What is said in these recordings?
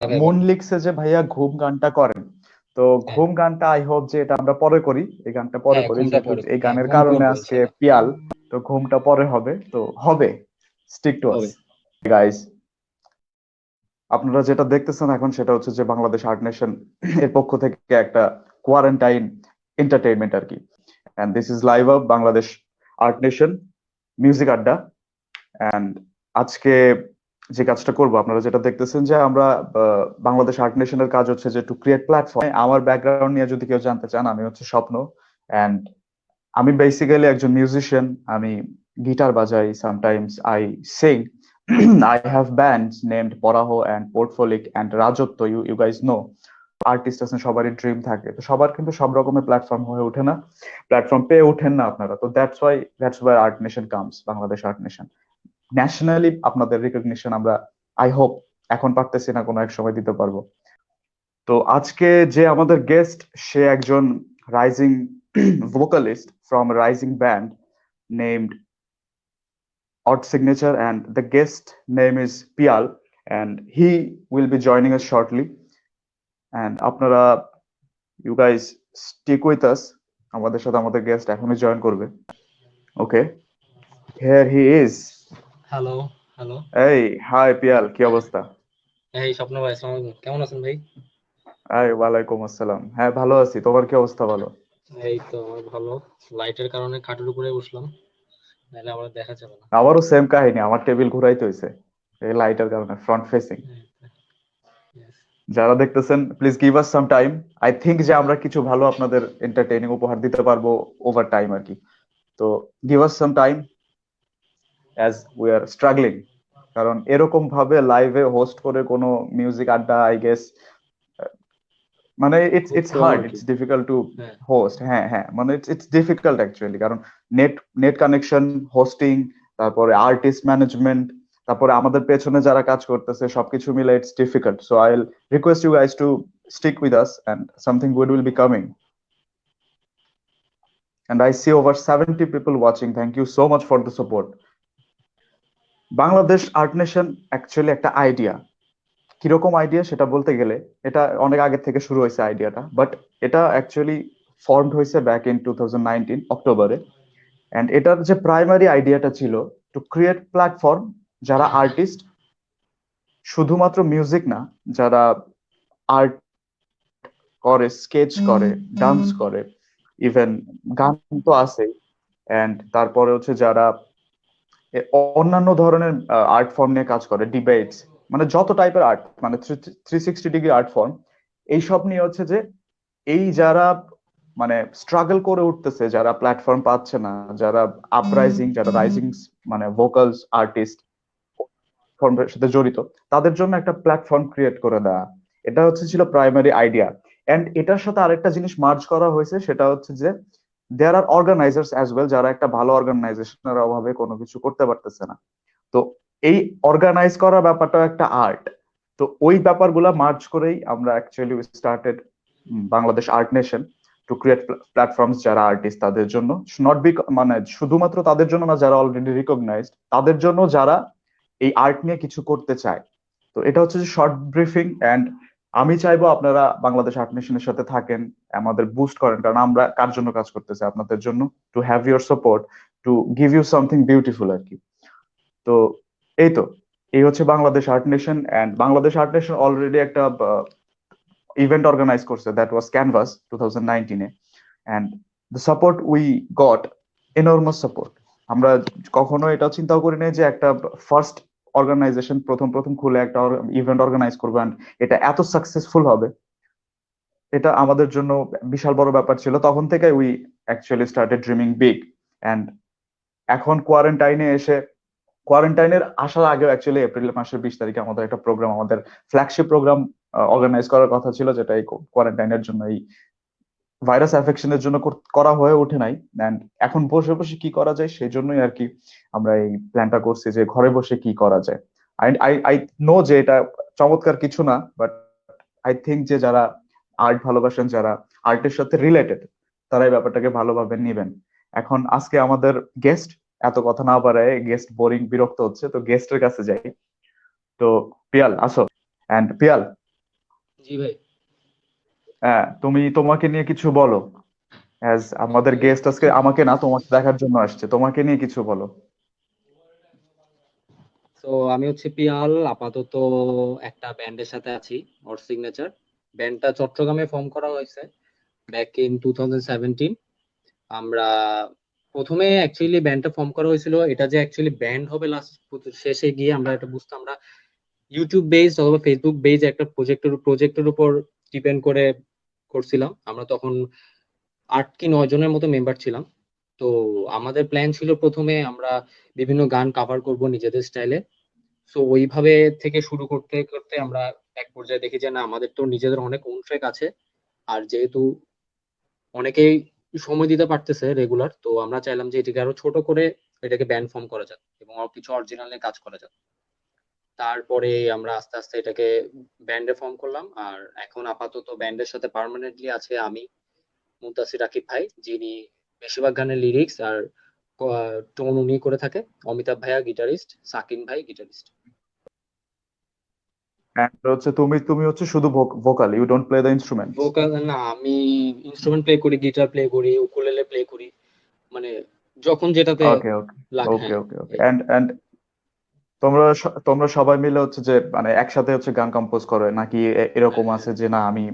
ভাই মন বলেন। লিখছে যে ভাইয়া ঘুম গানটা করেন। তো হ্যাঁ, ঘুম গানটা আই হোপ যে এটা আমরা পরে করি, এই গানটা পরে হ্যাঁ, করি, ঘুমটা যেহেতু পরে এই করি। হ্যাঁ, গানের ঘুম কারণে করবো আজকে ইনশাল্লাহ। পিয়াল। তো ঘুমটা পরে হবে, তো হবে। স্টিক টু আস হবে। গাইস। আপনারা যেটা দেখতেছেন এখন সেটা হচ্ছে যে বাংলাদেশ আর্ট নেশন এর পক্ষ থেকে একটা কোয়ারেন্টাইন এন্টারটেইনমেন্ট আর কি। And this is live up Bangladesh art nation music adda. And আজকে যে কাজটা করব, আপনারা যেটা দেখতেছেন যে আমরা বাংলাদেশ আর্ট নেশনের কাজ হচ্ছে যে টু ক্রিয়েট প্ল্যাটফর্ম। আমার ব্যাকগ্রাউন্ড নিয়ে যদি কেউ জানতে চান, আমি হচ্ছে স্বপ্ন। এন্ড আমি বেসিক্যালি একজন মিউজিশিয়ান। আমি গিটার বাজাই, sometimes I sing. I have bands named পরাহো অ্যান্ড পোর্টফোলিক অ্যান্ড রাজত্ব। You guys know. আর্টিস্ট আছেন, সবারই ড্রিম থাকে, তো সবার কিন্তু সব রকমের প্ল্যাটফর্ম হয়ে ওঠে না, প্ল্যাটফর্ম পেয়ে ওঠেন না আপনারা। তো that's why art nation comes, Bangladesh art nation. Nationally আপনাদের রিকগনিশন আমরা আই হোপ এখন পারতেছি না, কোনো এক সময় দিতে পারবো। তো আজকে যে আমাদের গেস্ট, সে একজন rising vocalist from a rising band named Odd Signature, and the guest name is Pial, and he will be joining us shortly. And আপনারা, you guys stick with us. আমাদের সাথে আমাদের গেস্ট এখনই জয়েন করবে। ওকে, here he is. Hello, hello. এই, high Piyal, কি হ্যাঁ, অবস্থা? এই স্বপ্ন ভাই, আসসালামু আলাইকুম। কেমন আছেন ভাই? এই, ওয়ালাইকুম আসসালাম। হ্যাঁ, ভালো আছি। তোমার কি অবস্থা? ভালো? এই তো আমার ভালো। লাইটের কারণে খাটের উপরে বসলাম, নাহলে আমার দেখা যাবে না। আমারও সেম কাহিনী, আমার টেবিল ঘুরাইতে হয়েছে এই লাইটের কারণে, ফ্রন্ট ফেসিং। Yes. যারা দেখতেছেন, please give us some time. I think যে আমরা কিছু ভালো আপনাদের এন্টারটেইনিং উপহার দিতে পারবো ওভার টাইম আর কি। তো give us some time as we are struggling. কারণ এরকম ভাবে লাইভে হোস্ট করে কোনো মিউজিক আড্ডা, আই গেস, মানে ইটস খুব ইটস কম হার্ড, আর কি। ইটস ডিফিকাল্ট টু হ্যাঁ, হোস্ট। হ্যাঁ হ্যাঁ, মানে ইটস ইটস ডিফিকাল্ট অ্যাকচুয়ালি। কারণ নেট নেট কানেকশন, হোস্টিং, তারপরে আর্টিস্ট ম্যানেজমেন্ট, তারপরে আমাদের পেছনে যারা কাজ করতেছে, সবকিছু মিলে it's difficult. So I will request you guys to stick with us and something good will be coming. And I see over 70 people watching. Thank you so much for the support. Bangladesh art nation actually একটা idea. কিরকম idea সেটা বলতে গেলে, এটা অনেক আগে থেকে শুরু হয়েছে আইডিয়াটা, বাট এটা অ্যাকচুয়ালি ফর্মড হয়েছে ব্যাক ইন 2019 অক্টোবরে। এন্ড এটার যে প্রাইমারি আইডিয়াটা ছিল টু ক্রিয়েট প্ল্যাটফর্ম, যারা আর্টিস্ট, শুধুমাত্র মিউজিক না, যারা আর্ট করে, স্কেচ করে, ডান্স করে, ইভেন গান তো আছেই। এন্ড তারপরে হচ্ছে যারা অন্যান্য ধরনের আর্ট ফর্ম নিয়ে কাজ করে, ডিবেটস, মানে যত টাইপের আর্ট, মানে 360 ডিগ্রি আর্ট ফর্ম, এইসব নিয়ে হচ্ছে যে এই যারা মানে স্ট্রাগল করে উঠতেছে, যারা প্ল্যাটফর্ম পাচ্ছে না, যারা আপরাইজিং, যারা রাইজিং, মানে ভোকালস আর্টিস্ট ফর্মের সাথে জড়িত, তাদের জন্য একটা প্ল্যাটফর্ম ক্রিয়েট করে দেওয়া। এটা হচ্ছে ছিল প্রাইমারি আইডিয়া। এন্ড এটার সাথে আরেকটা জিনিস মার্জ করা হয়েছে, সেটা হচ্ছে যে দেয়ার আর অর্গানাইজার্স অ্যাজ ওয়েল, যারা একটা ভালো অর্গানাইজেশনের অভাবে কোনো কিছু করতে পারতেছে না। তো এই অর্গানাইজ করা ব্যাপারটা একটা আর্ট। তো ওই ব্যাপারগুলা মার্চ করেই আমরা actually started Bangladesh art nation to create platforms, যারা আর্টিস্ট তাদের জন্য, নট বি মানে শুধুমাত্র তাদের জন্য না যারা অলরেডি রিকগনাইজড, তাদের জন্য যারা এই আর্ট নিয়ে কিছু করতে চায়। তো এটা হচ্ছে যে শর্ট ব্রিফিং। এন্ড আমি চাইবো আপনারা বাংলাদেশ আর্ট নেশনের সাথে থাকেন, আমাদের বুস্ট করেন, কারণ আমরা কার জন্য কাজ করতেছি? আপনাদের জন্য। To have your support, to give you something beautiful আর কি। তো এই তো, এই হচ্ছে Bangladesh art nation. And Bangladesh art nation already একটা ইভেন্ট অর্গানাইজ করছে, দ্যাট ওয়াজ ক্যানভাস 2019-এ। And the support we got, enormous support. আমরা কখনো এটা চিন্তাও করি নাই যে একটা ফার্স্ট অর্গানাইজেশন প্রথম প্রথম খুলে একটা ইভেন্ট অর্গানাইজ করবে and এটা এত সাকসেসফুল হবে। এটা আমাদের জন্য বিশাল বড় ব্যাপার ছিল। তখন থেকে we actually started dreaming big. And এখন কোয়ারেন্টাইনে এসে, কোয়ারেন্টাইনের আসার আগেও অ্যাকচুয়ালি এপ্রিল মাসের 20 তারিখে আমাদের একটা প্রোগ্রাম, আমাদের ফ্ল্যাগশিপ প্রোগ্রাম অর্গানাইজ করার কথা ছিল, যেটা এই কোয়ারেন্টাইনের জন্য, এই ভাইরাস অ্যাফেকশনের জন্য করা হয়ে ওঠে নাই। এন্ড এখন বসে বসে কি করা যায় সেই জন্যই আর কি আমরা এই প্ল্যানটা করছি, যে ঘরে বসে কি করা যায়। আই আই আই নো যে এটা চমৎকার কিছু না, বাট আই থিঙ্ক যে যারা আর্ট ভালোবাসেন, যারা আর্টের সাথে রিলেটেড, তারা এই ব্যাপারটাকে ভালোভাবে নিবেন। এখন আজকে আমাদের গেস্ট, এত কথা না বাড়ায়, গেস্ট বোরিং বিরক্ত হচ্ছে, তো গেস্টের কাছে যাই। তো পিয়াল আসো। এন্ড পিয়াল, জি ভাই। হ্যাঁ, তুমি তোমাকে নিয়ে কিছু বলো। অ্যাজ আমাদের গেস্ট আজকে আমাকে না তোমাকে দেখার জন্য আসছে, তোমাকে নিয়ে কিছু বলো। তো আমি হচ্ছে পিয়াল, আপাতত একটা ব্যান্ডের সাথে আছি, অর সিগনেচার। ব্যান্ডটা চট্টগ্রামে ফর্ম করা হয়েছে ব্যাক ইন 2017। আমরা প্রথমে অ্যাকচুয়ালি ব্যান্ডটা ফর্ম করা হয়েছিল, এটা যে অ্যাকচুয়ালি ব্যান্ড হবে লাস্ট শেষে গিয়ে আমরা এটা বুঝতাম। আমরা ইউটিউব বেসড অথবা ফেসবুক বেসড একটা প্রজেক্টের উপর ডিপেন্ড করে করছিলাম। আমরা তখন 8 কি 9 জনের মতো মেম্বার ছিলাম। তো আমাদের প্ল্যান ছিল প্রথমে আমরা বিভিন্ন গান কভার করব নিজেদের স্টাইলে। সো ওইভাবে থেকে শুরু করতে করতে আমরা এক পর্যায়ে দেখি যে না, আমাদের তো নিজেদের অনেক ওন ট্র্যাক আছে। আর যেহেতু অনেকেই সময় দিতে পারতেছে রেগুলার, তো আমরা চাইলাম যে এটাকে আরো ছোট করে এটাকে ব্যান্ড ফর্ম করা যাক এবং আরো কিছু অরিজিনাল নিয়ে কাজ করা যাক। তারপরে আমরা আস্তে আস্তে এটাকে ব্যান্ডে ফর্ম করলাম। আর এখন আপাতত ব্যান্ডের সাথে পার্মানেন্টলি আছে আমি, মুনতাসির রাকিব ভাই, যিনি বেশিরভাগ গানের লিরিক্স আর টোন উনি করে থাকে, অমিতাভ ভাইয়া গিটারিস্ট, সাকিন ভাই গিটারিস্ট। And হচ্ছে তুমি তুমি হচ্ছে শুধু vocal, you don't play the instruments. Vocal না, আমি ইনস্ট্রুমেন্ট প্লে করি, গিটার প্লে করি, উকুলেলে প্লে করি, মানে যখন যেটাতে ওকে ওকে লাগে। ওকে হ্যাঁ ওকে ওকে। এই। এন্ড তোমরা তোমরা সবাই মিলে হচ্ছে যে মানে একসাথে হচ্ছে গান কম্পোজ করো নাকি হ্যাঁ এরকম হ্যাঁ আছে যে না আমি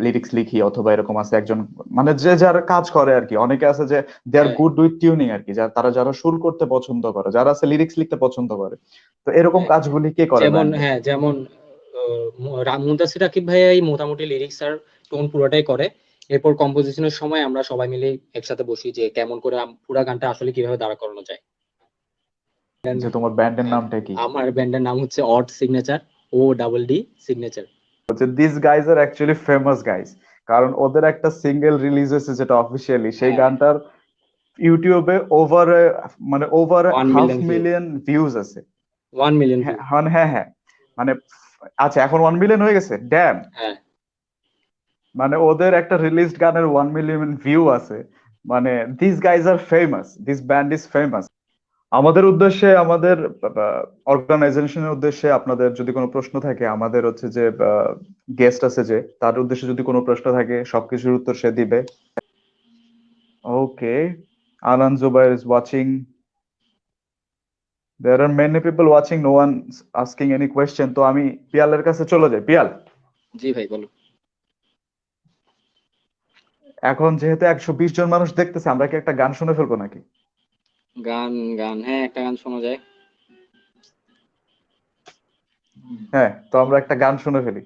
লিরিক্স লিখি, অথবা এরকম আছে একজন মানে যে যার কাজ করে আর কি, অনেকে আছে যে দে আর হ্যাঁ গুড উইথ টিউনিং আর কি, যারা সুর করতে পছন্দ করে, যারা আছে লিরিক্স লিখতে পছন্দ করে। তো এরকম হ্যাঁ। কাজগুলি কে করে যেমন ব্যান্ডে? হ্যাঁ, যেমন মুনতাসির রাকিব ভাইয়াই মোটামুটি লিরিক্স আর টোন পুরোটাই করে। এরপর কম্পোজিশনের সময় আমরা সবাই মিলে একসাথে বসি যে কেমন করে পুরা গানটা আসলে কিভাবে দাঁড়া করানো যায়। যে তোমার ব্যান্ডের হ্যাঁ, নামটা কি? আমার ব্যান্ডের নাম হচ্ছে odd signature, O double D signature. হচ্ছে this guys are actually famous guys, কারণ ওদের একটা সিঙ্গেল রিলিজ হয়েছে যেটা অফিসিয়ালি, সেই হ্যাঁ, গানটার ইউটিউবে ওভার মানে over 1 million half view, million views আছে। 1 মিলিয়ন হ্যাঁ ভিউ। হ্যাঁ হ্যাঁ হ্যাঁ। মানে আচ্ছা, এখন 1 মিলিয়ন হয়ে গেছে, ড্যাম। হ্যাঁ। মানে ওদের একটা রিলিজড গানের 1 মিলিয়ন ভিউ আছে। মানে this guys are famous, this band is famous. আমাদের উদ্দেশ্যে, আমাদের অর্গানাইজেশনের উদ্দেশ্যে আপনাদের যদি কোনো প্রশ্ন থাকে, আমাদের হচ্ছে যে গেস্ট আছে যে তার উদ্দেশ্যে যদি কোনো প্রশ্ন থাকে সবকিছুর উত্তর সে দিবে। ওকে, Anand Zubair is watching. There are many people watching, no one asking any question. তো আমি পিয়ালের কাছে চলে যাই। পিয়াল, জি ভাই বলো। এখন যেহেতু 120 জন মানুষ দেখতেছে, আমরা কি একটা গান শুনে ফেলবো নাকি? গান, গান, হ্যাঁ একটা গান শোনা যায়। হ্যাঁ, তো আমরা একটা গান শুনে ফেলি।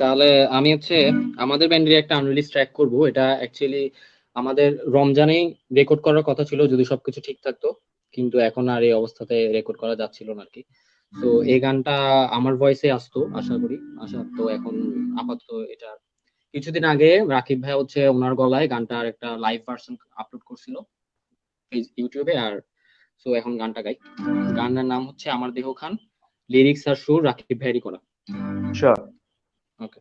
তাহলে আমি হচ্ছে আমাদের ব্যান্ডের একটা আনরিলিজ ট্র্যাক করব। এটা অ্যাকচুয়ালি আমাদের রমজানেই রেকর্ড করার কথা ছিল যদি সবকিছু ঠিক থাকতো, কিন্তু এখন আর এই অবস্থাতে রেকর্ড করা যাচ্ছিল না আর কি। তো এই গানটা আমার ভয়েসে আসতো আশা করি, আশা তো এখন আপাতত এটা কিছুদিন আগে রাকিব ভাই হচ্ছে ওনার গলায় গানটার একটা লাইভ ভার্সন আপলোড করছিল ইউটিউবে। আর সো এখন গানটা গাই। গানটার নাম হচ্ছে আমার দেহ খান, লিরিক্স আর সুর রাকিব ভাইয়েরই করা। শিওর। ওকে।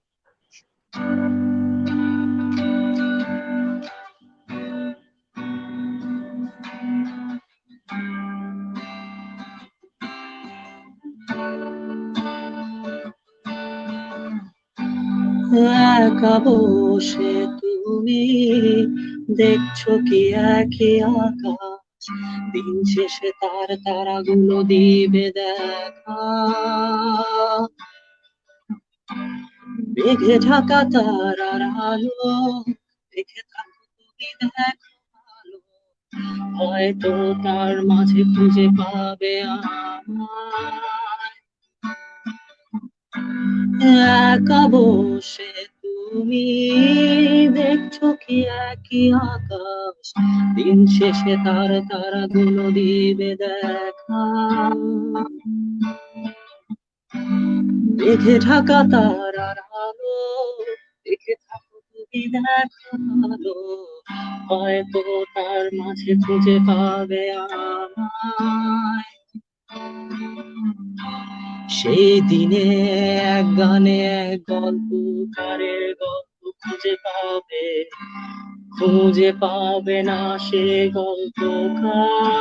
একা বসে তুমি দেখছো কি একই আকাশ, দিন শেষে তার তারাগুলো দিবে দেখা। মেঘে ঢাকা তারার আলো দেখে থাকো তুমি, দেখো ভালো, হয়তো তার মাঝে খুঁজে পাবে আমায়। একা বসে তুমি দেখছো কি একই আকাশ, দিন শেষে তার তারাগুলো দিবে দেখা। মেঘে ঢাকা তারার আলো দেখে থাকো তুমি, দেখো ভালো, হয়তো তার মাঝে খুঁজে পাবে আমায়। সেই দিনে এক গানে এক গল্পকারের গল্প খুঁজে পাবে, খুঁজে পাবে না সে গল্পকার।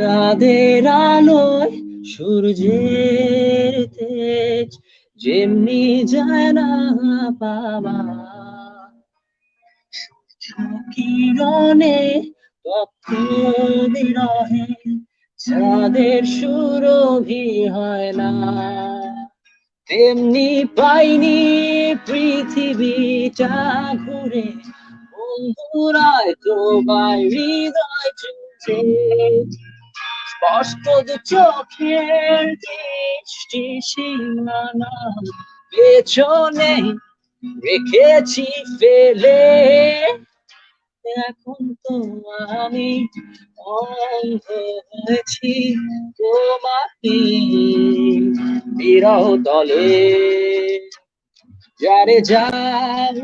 চাঁদের আলোয় সূর্যের তেজ যেমনি যায় না পাওয়া, কিরণে তপ্ত বিরহে চাঁদের সুরভি হয় না, তেমনি পাইনি পৃথিবীটা ঘুরে বন্ধুরায় তোমায় হৃদয় ছুঁছে, স্পষ্ট দু চোখের দৃষ্টি সীমানা পেছনে রেখেছি ফেলে, এখন তো আমি অন্ধ হয়েছি তোমাকে বিরহ তলে। যারে যা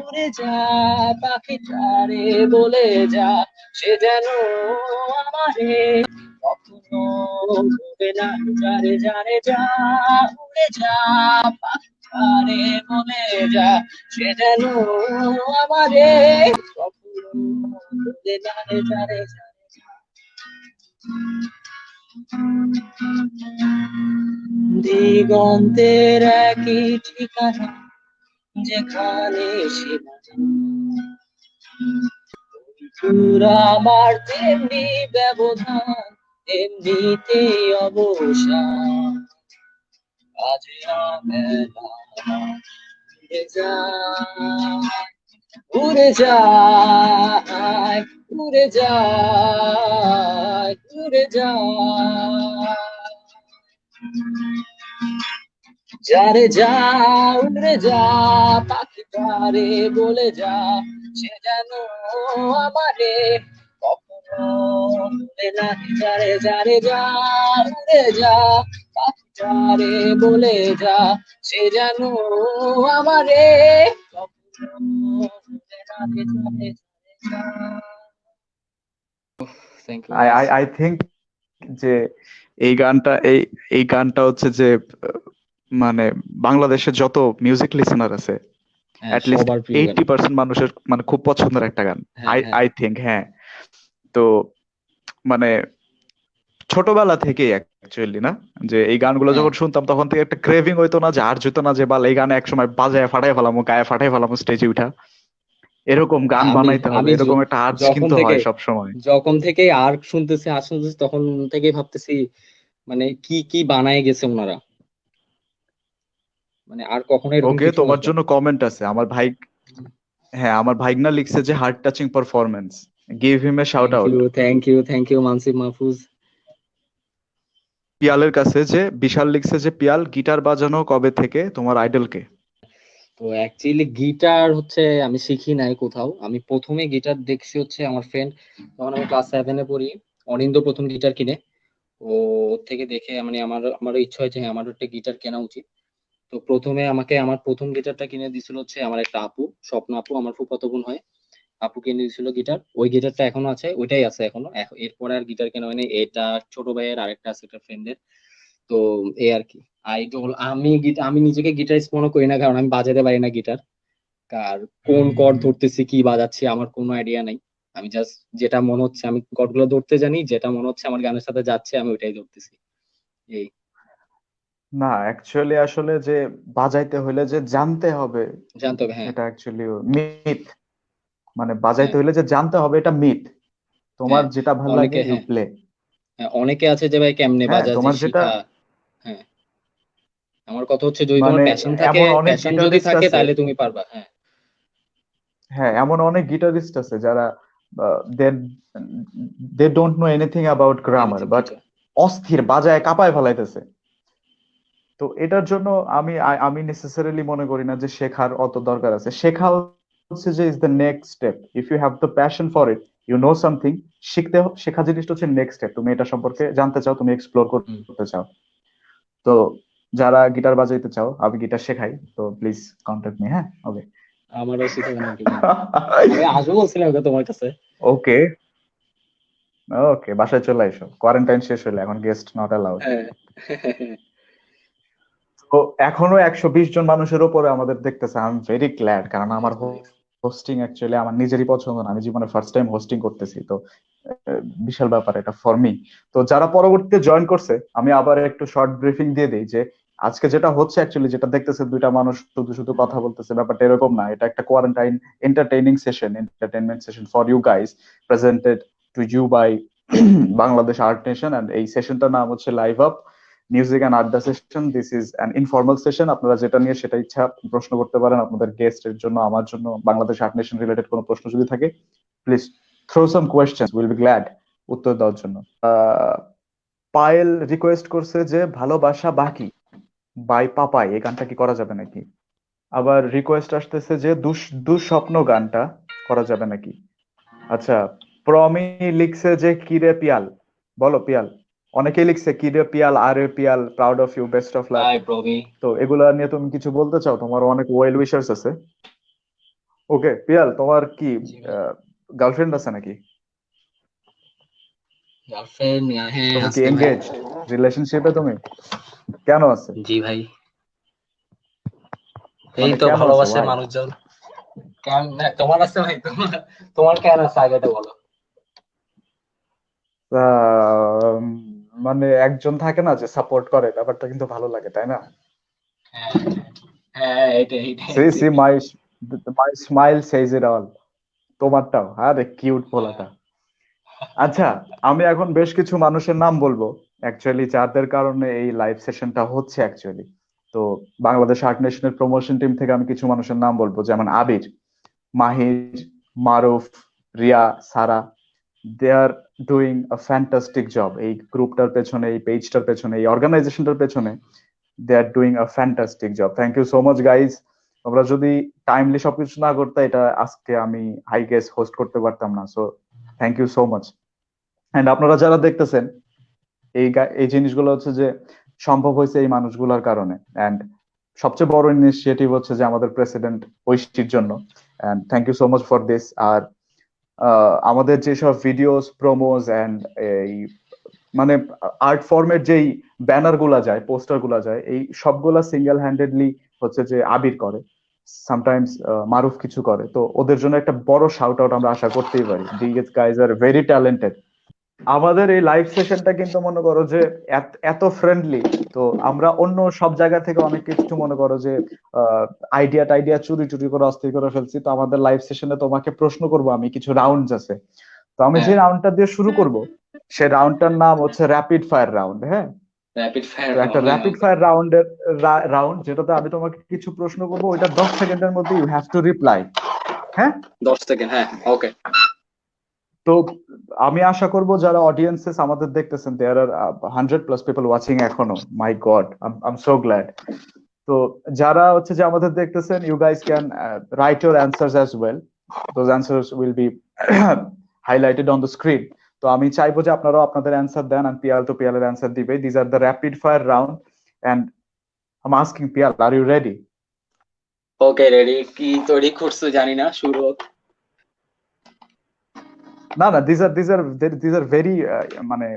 উড়ে যা পাখি যারে বলে যা, সে যেন আমারে কখনো ভুলে না। যারে যারে যা উড়ে যা পাখি যারে বলে যা, সে যেন আমারে কখনো ভুলে না। রে যারে যারে যা। দিগন্তের একই ঠিকানা যেখানে সীমানা, আমার তেমনি ব্যবধান এমনিতে অবসান, আজ মেলা উড়ে যায় উড়ে যায় উড়ে যায় উড়ে যায়। যারে যা উড়ে যা পাখি যারে বলে যা, সে যেন আমারে কখনো ভুলে না। যারে যারে যা উড়ে যা পাখি যারে বলে যা, সে যেন আমারে কখনো ভুলে না। যারে যারে যা। Thank you. আই থিঙ্ক যে এই গানটা এই গানটা হচ্ছে যে মানে বাংলাদেশের যত মিউজিক লিসেনার আছে অ্যাটলিস্ট সবার প্রিয় গান। 80% মানুষের মানে খুব পছন্দের একটা গান। আই থিঙ্ক হ্যাঁ। তো মানে ছোটবেলা থেকেই অ্যাকচুয়ালি না, যে এই গানগুলো যখন শুনতাম তখন থেকে একটা ক্রেভিং হইতো না যে আর যেত না যে বাল এই গান একসময় বাজায় ফাটাই ফেলামো, গায়ে ফাটাই ফেলামো স্টেজে উঠা, এরকম গান বানাইতে হবে, এরকম একটা আর্জ কিন্তু হয় সব সময়। যখন থেকে আর্ক শুনতেছি তখন থেকে ভাবতেছি মানে কি কি বানায় গেছে ওনারা, মানে আর কখনো এরকম ওকে, কিছু তোমার আসবে জন্য কমেন্ট আছে আমার ভাই। হ্যাঁ, আমার ভাইগনা লিখছে যে heart touching performance, give him a shout out. Thank you Mansib Mahfuz. পিয়ালের কাছে যে বিশাল লিখছে যে পিয়াল গিটার বাজানো কবে থেকে, তোমার আইডলকে? তো অ্যাকচুয়ালি গিটার হচ্ছে আমি শিখি নাই কোথাও, আমি প্রথমে গিটার দেখছি হচ্ছে আমার ফ্রেন্ড, তখন আমি ক্লাস 7-এ পড়ি, অনিন্দ প্রথম গিটার কিনে, ও ওর থেকে দেখে মানে আমারও ইচ্ছা হয়েছে হ্যাঁ আমারও একটা গিটার কেনা উচিত। তো প্রথমে আমাকে আমার প্রথম গিটারটা কিনে দিছিল হচ্ছে আমার একটা আপু, স্বপ্ন আপু, আমার ফুফাতো বোন হয়। আপু কিনে দিয়েছিল গিটার, ওই গিটারটা এখনো আছে, ওইটাই আছে এখনো। এরপরে আর গিটার কেনা হয়নি, এটা ছোট ভাইয়ের আরেকটা আছে একটা ফ্রেন্ডের। তো এই আর কি আইডল। আমি নিজেকে গিটারিস্ট মনে করি না, কারণ আমি বাজাতে পারি না গিটার। আর কোন কর্ড ধরতেছি কি বাজাচ্ছি আমার কোনো আইডিয়া নাই। আমি জাস্ট যেটা মনে হচ্ছে আমি কর্ডগুলো ধরতে জানি, যেটা মনে হচ্ছে আমার গানের সাথে যাচ্ছে আমি ওইটাই ধরতেছি। এই না অ্যাকচুয়ালি আসলে যে বাজাইতে হইলে যে জানতে হবে, জানতে হবে। হ্যাঁ এটা অ্যাকচুয়ালি মিথ। মানে হ্যাঁ বাজাইতে হইলে যে জানতে হবে এটা মিথ। তোমার হ্যাঁ যেটা ভাল লাগে অনেকে ইউ হ্যাঁ প্লে। হ্যাঁ, অনেকে আছে যে ভাই কেমনে হ্যাঁ, বাজাজি তোমার যেটা শিখা। হ্যাঁ, আমার কথা হচ্ছে যদি তোমার মানে প্যাশন থাকে, এমন অনেক প্যাশন যদি গিটারিস্ট থাকে আছে, তাহলে তুমি পারবা। হ্যাঁ হ্যাঁ এমন অনেক গিটারিস্ট আছে যারা they they don't know anything about grammar, anything but guitar. অস্থির বাজায় কাঁপায় ফেলাইতেছে। তো এটার জন্য আমি নেসেসারিলি মনে করি না যে শেখার অত দরকার আছে। শেখা হচ্ছে যে is the next step. If you have the passion for it, you know something, শেখা জিনিসটা হচ্ছে নেক্সট স্টেপ। তুমি এটা সম্পর্কে জানতে চাও, তুমি এক্সপ্লোর করতে চাও। তো যারা গিটার বাজাইতে চাও, আমি গিটার শেখাই, তো প্লিজ কন্ট্যাক্ট মি। হ্যাঁ, ওকে। আমারও শিখাবেন আর কি ভাই, আমি আসবো বলছিলাম ওকে তোমার কাছে। ওকে, ওকে, বাসায় চলে এসো, কোয়ারেন্টাইন শেষ হলে এখন গেস্ট নট অ্যালাউড। হ্যাঁ তো এখনো 120 জন মানুষের উপরে আমাদের দেখতেছে, আই এম ভেরি গ্ল্যাড, কারণ আমার নাইস নাইস। হোস্টিং অ্যাকচুয়ালি আমার নিজেরই পছন্দ না, আমি জীবনে ফার্স্ট টাইম হোস্টিং করতেছি। তো বিশাল ব্যাপার এটা ফর মি। তো যারা পরবর্তীতে জয়েন করছে আমি আবার একটু শর্ট ব্রিফিং দিয়ে দিই যে আজকে যেটা হচ্ছে অ্যাকচুয়ালি, যেটা দেখতেছে দুইটা মানুষ শুধু শুধু কথা বলতেছে, ব্যাপারটা এরকম না। এটা একটা quarantine entertainment session for you guys, presented to you by Bangladesh art nation. And এই সেশনটার নাম হচ্ছে live up music and adda session. This is an informal session. আপনারা যেটা নিয়ে সেটা ইচ্ছা প্রশ্ন করতে পারেন আপনাদের গেস্টের জন্য, আমার জন্য, বাংলাদেশ আর্ট নেশন রিলেটেড কোনো প্রশ্ন যদি থাকে please throw some question, will be glad উত্তর দেওয়ার জন্য। পায়েল রিকোয়েস্ট করছে যে ভালোবাসা বাকি বাই পাপাই, এই গানটা কি করা যাবে নাকি? আবার রিকোয়েস্ট আসতেছে যে দুঃস্বপ্ন গানটা করা যাবে নাকি? আচ্ছা, প্রমি লিখছে যে কিরে পিয়াল, বলো পিয়াল। অনেকেই লিখছে কিরে পিয়াল, আরে Piyal, proud of you, best of luck. Hi Probi. তো এগুলা নিয়ে তুমি কিছু বলতে চাও? তোমার অনেক ওয়েল উইশার্স আছে। ওকে পিয়াল, তোমার কি জি ভাই। গার্লফ্রেন্ড আছে নাকি? গার্লফ্রেন্ড? হ্যাঁ তুমি কি আছে ভাই। এঙ্গেজড রিলেশনশিপে তুমি? কেন আছে? জি ভাই, এই মানে তো কেন আছে, ভালোবাসে ওয়াই? মানুষজন। কেন না, তোমার আছে ভাই? তোমার তোমার কেন আছে আগে তো বলো। আহ, মানে একজন থাকে না যে সাপোর্ট করে, ব্যাপারটা কিন্তু ভালো লাগে, তাই না? হ্যাঁ হ্যাঁ, এইটাই এইটাই সি এইটাই। See my my smile says it all. তোমারটাও, হ্যাঁ রে, কিউট হ্যাঁ। পোলাটা। আচ্ছা, আমি এখন বেশ কিছু মানুষের নাম বলবো অ্যাকচুয়ালি, যাদের কারণে এই লাইভ সেশনটা হচ্ছে অ্যাকচুয়ালি। তো বাংলাদেশ আর্ট নেশনের প্রমোশন টিম থেকে আমি কিছু মানুষের নাম বলবো, যেমন Abir, Mahir, Maruf, Riya, Sara. They are doing a fantastic job এই গ্রুপটার পেছনে, এই পেজটার পেছনে, এই অর্গানাইজেশনটার পেছনে। They are doing a fantastic job. Thank you so much guys. তোমরা যদি টাইমলি সবকিছু না করতে, এটা আজকে আমি আই গেস হোস্ট করতে পারতাম না। So thank you so much. And আপনারা যারা দেখতেছেন, এই জিনিসগুলো হচ্ছে যে সম্ভব হয়েছে এই মানুষগুলোর কারণে। এন্ড সবচেয়ে বড় ইনিশিয়েটিভ হচ্ছে যে আমাদের প্রেসিডেন্ট ঐশীর জন্য। And thank you so much for this. আর আমাদের যেসব ভিডিওস, প্রোমোস এন্ড এই মানে আর্ট ফর্মের যেই ব্যানার গুলা যায়, পোস্টার গুলা যায়, এই সবগুলা সিঙ্গেল হ্যান্ডেডলি হচ্ছে যে আবির করে। সামটাইমস মারুফ কিছু করে। তো ওদের জন্য একটা বড় শাউট আউট আমরা আশা করতেই পারি। This guys R very talented. আমাদের এই লাইভ সেশনটা কিন্তু মনে করো যে এত ফ্রেন্ডলি। তো আমরা অন্য সব জায়গা থেকে অনেক কিছু মনে করো যে আইডিয়া টাইডিয়া চুরি চুরি করে অস্থির করে ফেলছি। তো আমাদের লাইভ সেশনে তোমাকে প্রশ্ন করব আমি, কিছু রাউন্ডস আছে। তো আমি যে হ্যাঁ, রাউন্ডটা দিয়ে শুরু করব, সে রাউন্ডটার নাম হচ্ছে র্যাপিড ফায়ার রাউন্ড। হ্যাঁ, র্যাপিড ফায়ার তো একটা রাউন্ড, হ্যাঁ র্যাপিড ওকে। ফায়ার রাউন্ড যেটাতে আমি তোমাকে কিছু প্রশ্ন করবো, ওইটা 10 সেকেন্ডের মধ্যে ইউ হ্যাভ টু রিপ্লাই। হ্যাঁ, 10 সেকেন্ড, হ্যাঁ ওকে। তো আমি আশা করব যারা অডিয়েন্সেস আমাদের দেখতেছেন, দেয়ার আর 100+ পিপল ওয়াচিং এখনো, my god, I am so glad. তো যারা হচ্ছে যে আমাদের দেখতেছেন, you guys can write your answers as well. Those answers will be highlighted on the screen. তো আমি চাইবো যে আপনারাও আপনাদের অ্যান্সার দেন, আর পিয়াল তো পিয়ালের অ্যান্সার দিবে। These are the rapid fire round. And I am asking Piyal, are you ready? Okay ready. কি তৈরি করছো জানি না, শুরু হোক। না না, দিজ আর ভেরি মানে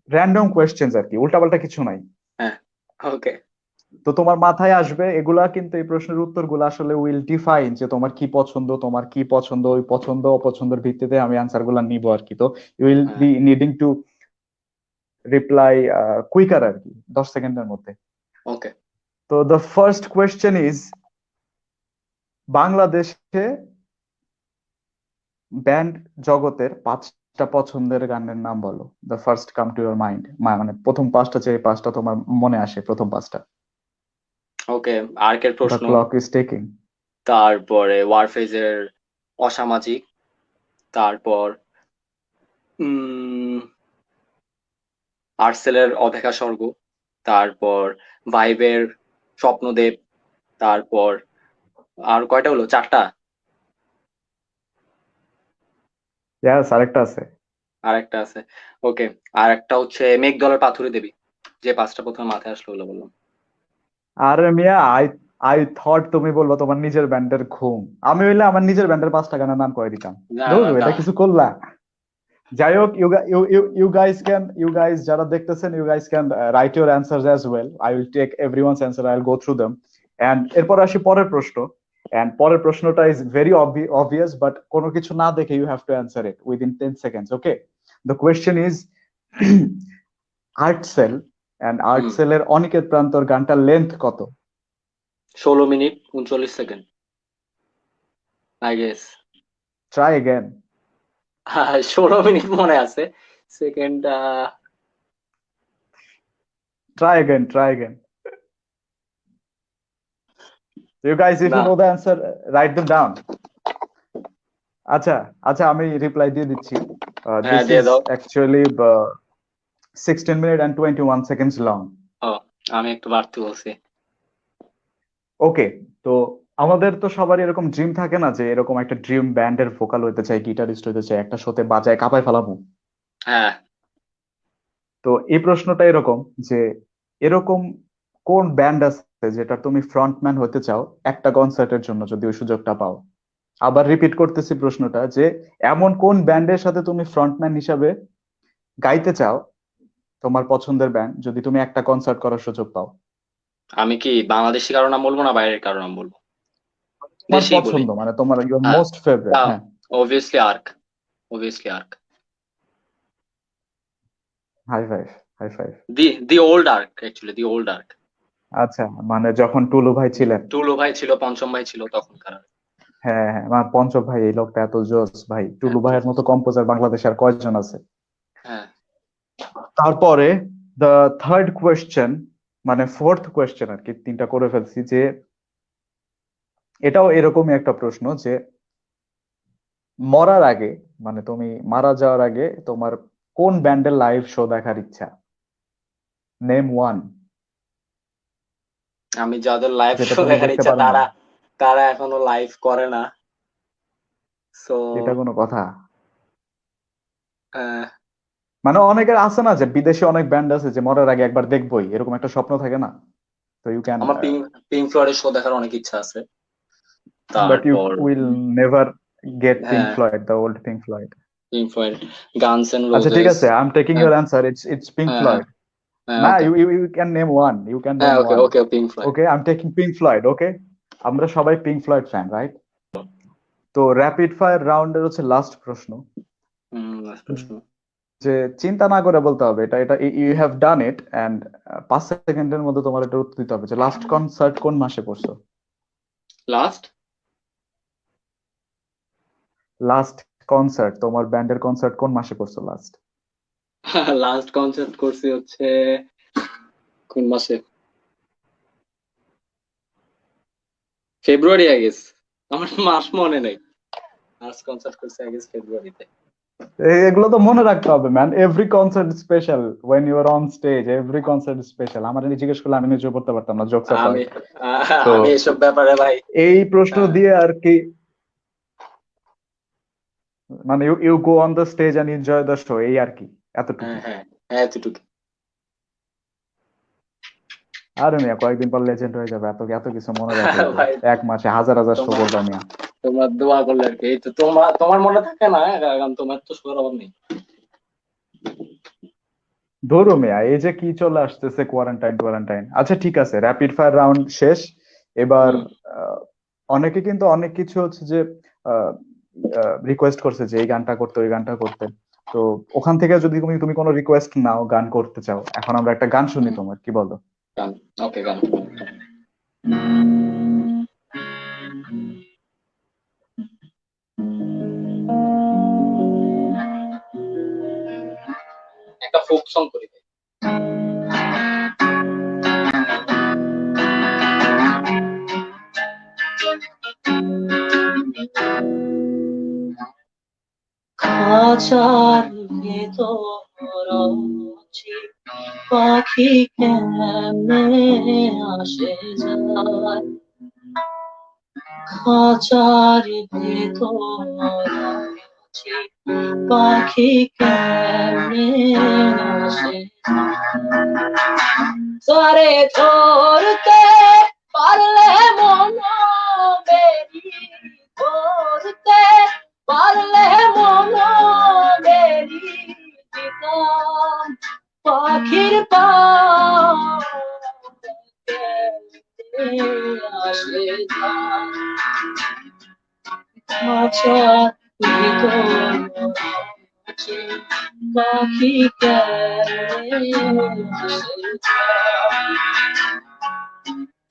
র্যান্ডম কোয়েশ্চেন্স আর কি, উল্টাপাল্টা কিছু নাই। হ্যাঁ ওকে। তো তোমার মাথায় আসবে এগুলা, কিন্তু এই প্রশ্নের উত্তরগুলো আসলে উইল ডিফাইন যে তোমার কি পছন্দ, তোমার কি পছন্দ। ওই পছন্দ অপছন্দের ভিত্তিতে আমি আনসার গুলা নিবো আর কি। তো ইউ উইল হ্যাঁ be needing to reply quicker আর কি, 10 সেকেন্ডের মধ্যে। ওকে। তো দ্য ফার্স্ট কোয়েশ্চেন ইজ, বাংলাদেশে ব্যান্ড জগতের 5টা পছন্দের গানের নাম বলো। The first come to your mind, মানে প্রথম 5টা, যে 5টা তোমার মনে আসে, প্রথম 5টা। ওকে, আর্কের দ্য প্রশ্ন, ক্লক ইজ টেকিং। তারপরে ওয়ারফেজের অসামাজিক, তারপর উম আর্টসেলের অদেখা স্বর্গ, তারপর ভাইবের স্বপ্নদেব, তারপর আর কয়টা হলো, 4টা। ইয়াস, আরেকটা আছে। আর একটা আছে। ওকে, আর একটা হচ্ছে মেঘদলের পাথুরে দেবী। যে 5টা প্রথমে মাথায় আসলো ওগুলো বললাম। আরে মিয়া, আই আই থট তুমি বলবো তোমার নিজের ব্যান্ডের ঘুম। আমি হইলে আমার নিজের ব্যান্ডের 5টা গানের নাম করে দিতাম। না দূর, না তা। এটা কিছু করলা। যাই হোক, ইউ গাইস যারা দেখতেছেন, you guys can write your answers as well. I will take everyone's answer, I will go through them. And এরপর আসি পরের প্রশ্ন। এন্ড পরের প্রশ্নটা ইজ ভেরি অবভিয়াস, বাট কোনো কিছু না দেখে you have to answer it within 10 seconds. Okay, The question is Artcell and আর্টসেলের অনিকেত প্রান্তর গানটার লেন্থ কত? 16 minute 39 second I guess. Try again. 16 minute মনে আছে, second Try again. You guys, if you know the answer, write them down. আচ্ছা আমি reply দিয়ে দিচ্ছি। This is actually 16 minutes and 21 seconds long. আমি একটু বাড়তি বলছি। ওকে, তো আমাদের তো সবারই এরকম ড্রিম থাকে না যে এরকম একটা ড্রিম ব্যান্ডের ভোকাল হইতে চাই, গিটারিস্ট হইতে চাই, একটা শোতে বাজায় কাঁপায় ফেলাবো। হ্যাঁ, তো এই প্রশ্নটা এরকম যে এরকম কোন ব্যান্ড আছে যেটা তুমি ফ্রন্টম্যান হতে চাও একটা কনসার্টের জন্য যদি ওই সুযোগটা পাও? আবার রিপিট করতেছি প্রশ্নটা, যে এমন কোন ব্যান্ডের সাথে তুমি ফ্রন্টম্যান হিসাবে গাইতে চাও, তোমার পছন্দের ব্যান্ড, যদি তুমি একটা কনসার্ট করার সুযোগ পাও? আমি কি বাংলাদেশি কারো নাম বলবো না বাইরের কারো নাম বলবো? তোমার পছন্দ, মানে তোমার ইওর মোস্ট ফেভারিট। হ্যাঁ, obviously Ark. High five. The old Ark, actually the old Ark. আচ্ছা, মানে যখন টুলু ভাই ছিলেন, পঞ্চম ভাই ছিল তখনকার। হ্যাঁ, মানে পঞ্চম ভাই, এই লোকটা এত জোস ভাই। টুলু ভাইয়ের মতো কম্পোজার বাংলাদেশে আর কয়জন আছে? হ্যাঁ। তারপরে দ্য থার্ড কোয়েশ্চেন, মানে ফোর্থ কোয়েশ্চেন আর কি, তিনটা করে ফেলছি, যে এটাও এরকমই একটা প্রশ্ন যে মরার আগে, মানে তুমি মারা যাওয়ার আগে তোমার কোন ব্যান্ডের লাইভ শো দেখার ইচ্ছা? Name one. আমি যাদের লাইভ শো দেখার ইচ্ছা তারা এখনো লাইভ করে না, সো এটা কোনো কথা? মানে অনেকের আছে না যে বিদেশে অনেক ব্যান্ড আছে যে মরার আগে একবার দেখবই, এরকম একটা স্বপ্ন থাকে না? তো ইউ ক্যান। আমার পিঙ্ক ফ্লয়েডের শো দেখার অনেক ইচ্ছা আছে। But you will never get Pink Floyd, the old Pink Floyd. Guns and Roses. আচ্ছা ঠিক আছে, I am taking your answer, it's Pink Floyd. না, you can name one. You can name one. Okay, Pink Floyd. Okay, I'm taking Pink Floyd. Okay, আমরা সবাই Pink Floyd fan, right? তো rapid fire রাউন্ডের হচ্ছে last প্রশ্ন, যে চিন্তা না করে বলতে হবে, এটা you have done it and 5 সেকেন্ডের মধ্যে তোমার এটা উত্তর দিতে হবে যে লাস্ট কনসার্ট কোন মাসে করছো? লাস্ট কনসার্ট, তোমার ব্যান্ডের কনসার্ট কোন মাসে করছো লাস্ট কনসার্ট করছি হচ্ছে কোন মাসে? ফেব্রুয়ারি, আই গেস। আমার মাস মনে নাই। লাস্ট কনসার্ট করছি আই গেস ফেব্রুয়ারিতে। এগুলো তো মনে রাখতে হবে man. Every concert special when you are on stage, every concert is special. আমার জিজ্ঞেস করলে আমি নিজে বলতে পারতাম না, জোকস আমি এসব ব্যাপারে ভাই এই প্রশ্ন দিয়ে আর কি, মানে you go on the stage and enjoy the show, এই আর কি, এতটুকু। হ্যাঁ, এতটুকু। আরে মিয়া, কয়েকদিন পর লেজেন্ড হয়ে যাবে, এত কিছু মনে রাখবে? এক মাসে হাজার শো করবে মিয়া। তোমার দোয়া করলে আর কি। এই তো তোমার মনে থাকে না, কারণ তোমার তো শোর অভাব নেই। ধরো মিয়া, এই যে কি চলে আসতেছে কোয়ারেন্টাইন। আচ্ছা ঠিক আছে, র্যাপিড ফায়ার রাউন্ড শেষ। এবার অনেকে কিন্তু অনেক কিছু হচ্ছে যে রিকোয়েস্ট করছে যে এই গানটা করতে, ওই গানটা করতে। তো ওখান থেকে যদি তুমি কোনো রিকোয়েস্ট নাও, গান করতে চাও, এখন আমরা একটা গান শুনি তোমার, কি বলো? ওকে, গান। একটা ফোক সং করি। খাঁচার ভেতর পাখি কেমনে আসে যায়, খাঁচার ভেতর পাখি কেমনে আসে তারে ধরতে পারলে মন বেরি, ধরতে পারলে মন বেরি দিতাম পাখির পা আসে খাঁচার ভিতর পাখি কেমনে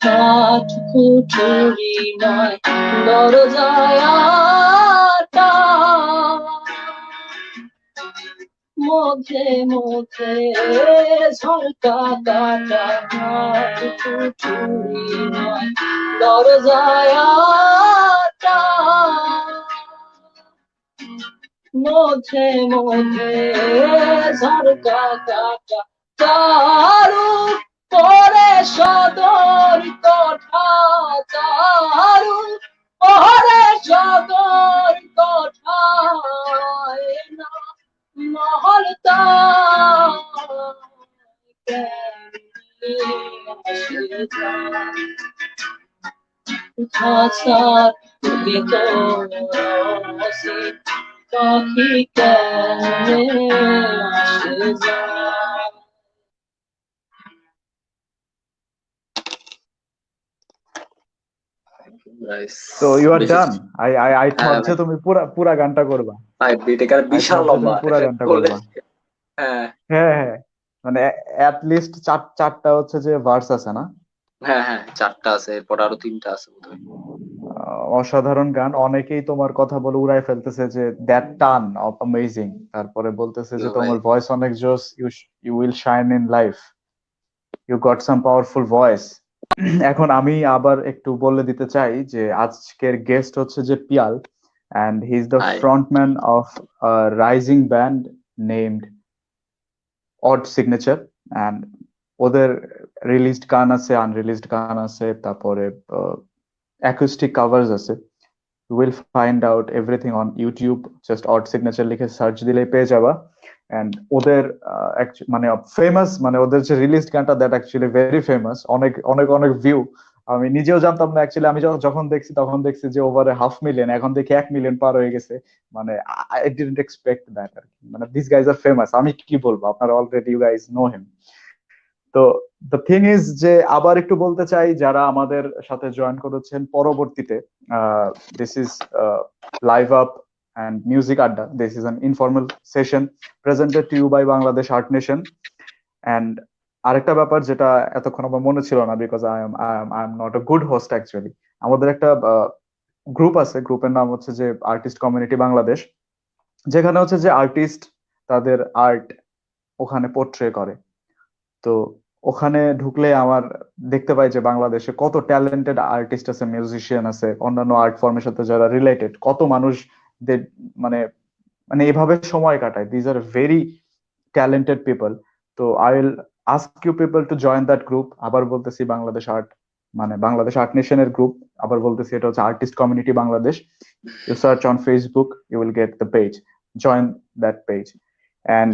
কাঠ কুঠুরি নয় দরজায় আটা মধ্যে মধ্যে ঝলকা কাটা কাঠ কুঠুরি নয় দরজায় আটা মধ্যে মধ্যে ঝলকা কাটা চারু পরে সদর কোঠা চারু পরে সদর কোঠায় না মহলতা খাসার গেছে পাখি কেমনে আসে যায় So you are done. I thought যে তুমি পুরা গানটা করবা। বিটেকার বিশাল লম্বা পুরা গানটা করবা। হ্যাঁ মানে at least চারটা হচ্ছে যে ভার্স আছে না? হ্যাঁ চারটা আছে, এরপর আরো তিনটা আছে বোধহয়। অসাধারণ গান। অনেকেই তোমার কথা বলে উড়াই ফেলতেছে যে দ্যাট টান অফ অ্যামেজিং, তারপরে বলতেছে যে তোমার ভয়েস অনেক জোস, you will shine in life, you got some powerful voice. এখন আমি আবার একটু বলে দিতে চাই যে আজকের গেস্ট হচ্ছে যে Piyal, and he is the frontman of a rising band named Odd Signature, and ওদের রিলিজড গান আছে, আনরিলিজড গান আছে, তারপরে acoustic covers আছে। You will find out everything on YouTube, just Odd Signature লিখে সার্চ দিলেই পেয়ে যাবা। and ওদের মানে ফেমাস, মানে ওদের যে রিলিজড গানটা দ্যাট অ্যাকচুয়ালি ভেরি ফেমাস, অনেক অনেক অনেক ভিউ। আমি নিজেও জানতাম না অ্যাকচুয়ালি, আমি যখন দেখছি তখন দেখছি যে ওভার 500,000, এখন দেখি 1 মিলিয়ন পার হয়ে গেছে। মানে আই ডিডন্ট এক্সপেক্ট দ্যাট আর কি। মানে দিস গাইজ আর ফেমাস, আমি কি বলবো, আপনারা already you guys know him. তো দ্য থিং ইজ যে আবার একটু বলতে চাই যারা আমাদের সাথে জয়েন করেছেন পরবর্তীতে, this is live up and music adda. This is an informal session presented to you by Bangladesh Art Nation. and আরেকটা ব্যাপার যেটা এতক্ষণ আমার মনে ছিল না, because I am not a good host actually, আমাদের একটা গ্রুপ আছে, গ্রুপের নাম হচ্ছে যে আর্টিস্ট কমিউনিটি বাংলাদেশ, যেখানে হচ্ছে যে আর্টিস্ট তাদের আর্ট ওখানে পোর্ট্রে করে। তো ওখানে ঢুকলে আমার দেখতে পাই যে বাংলাদেশে কত ট্যালেন্টেড আর্টিস্ট আছে, মিউজিশিয়ান আছে, অন্যান্য আর্ট ফর্মের সাথে যারা রিলেটেড, কত মানুষ মানে মানে এভাবে সময় কাটায়। These are very talented people. তো I will ask you people to join that group. আবার বলতেছি বাংলাদেশ আর্ট, মানে বাংলাদেশ আর্ট নেশনের গ্রুপ। আবার বলতেছি এটা হচ্ছে artist community Bangladesh. You search on Facebook, you will get the page, join that page. And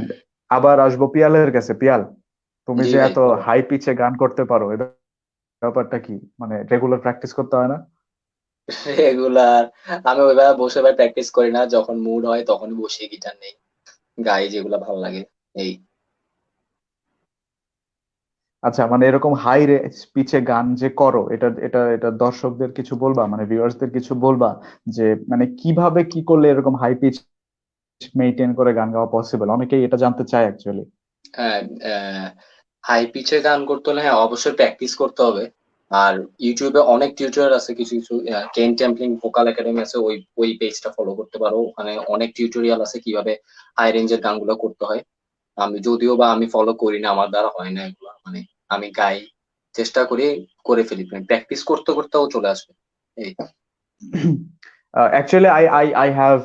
আবার আসবো পিয়ালের কাছে। পিয়াল, তুমি যে এত হাই পিচে গান করতে পারো, এটা ব্যাপারটা কি? মানে রেগুলার প্র্যাকটিস করতে হয় না? রেগুলার আমি ওইভাবে বসে প্র্যাকটিস করি না, যখন মুড হয় তখন বসে গিটার নেই, গাই যেগুলো ভালো লাগে এই। আচ্ছা, মানে এরকম হাই পিচে গান যে করো, এটা এটা এটা দর্শকদের কিছু বলবা, মানে ভিউয়ার্সদের কিছু বলবা যে মানে কিভাবে কি করলে এরকম হাই পিচ মেইনটেইন করে গান গাওয়া পসিবল? অনেকেই এটা জানতে চায় অ্যাকচুয়ালি। হ্যাঁ, হাই পিচে গান করতে হলে হ্যাঁ অবশ্যই প্র্যাকটিস করতে হবে। আর ইউটিউবে অনেক টিউটোরিয়াল আছে, কিছু কিছু কেন টেম্পলিং ভোকাল একাডেমি আছে, ওই পেজটা ফলো করতে পারো। ওখানে অনেক টিউটোরিয়াল আছে কিভাবে হাই রেঞ্জের গানগুলো করতে হয়। আমি যদিও বা আমি ফলো করি না, আমার দ্বারা হয় না এগুলো, মানে আমি গাই, চেষ্টা করি, করে ফেলি, প্র্যাকটিস করতে করতেও চলে আসবে এই। Actually I have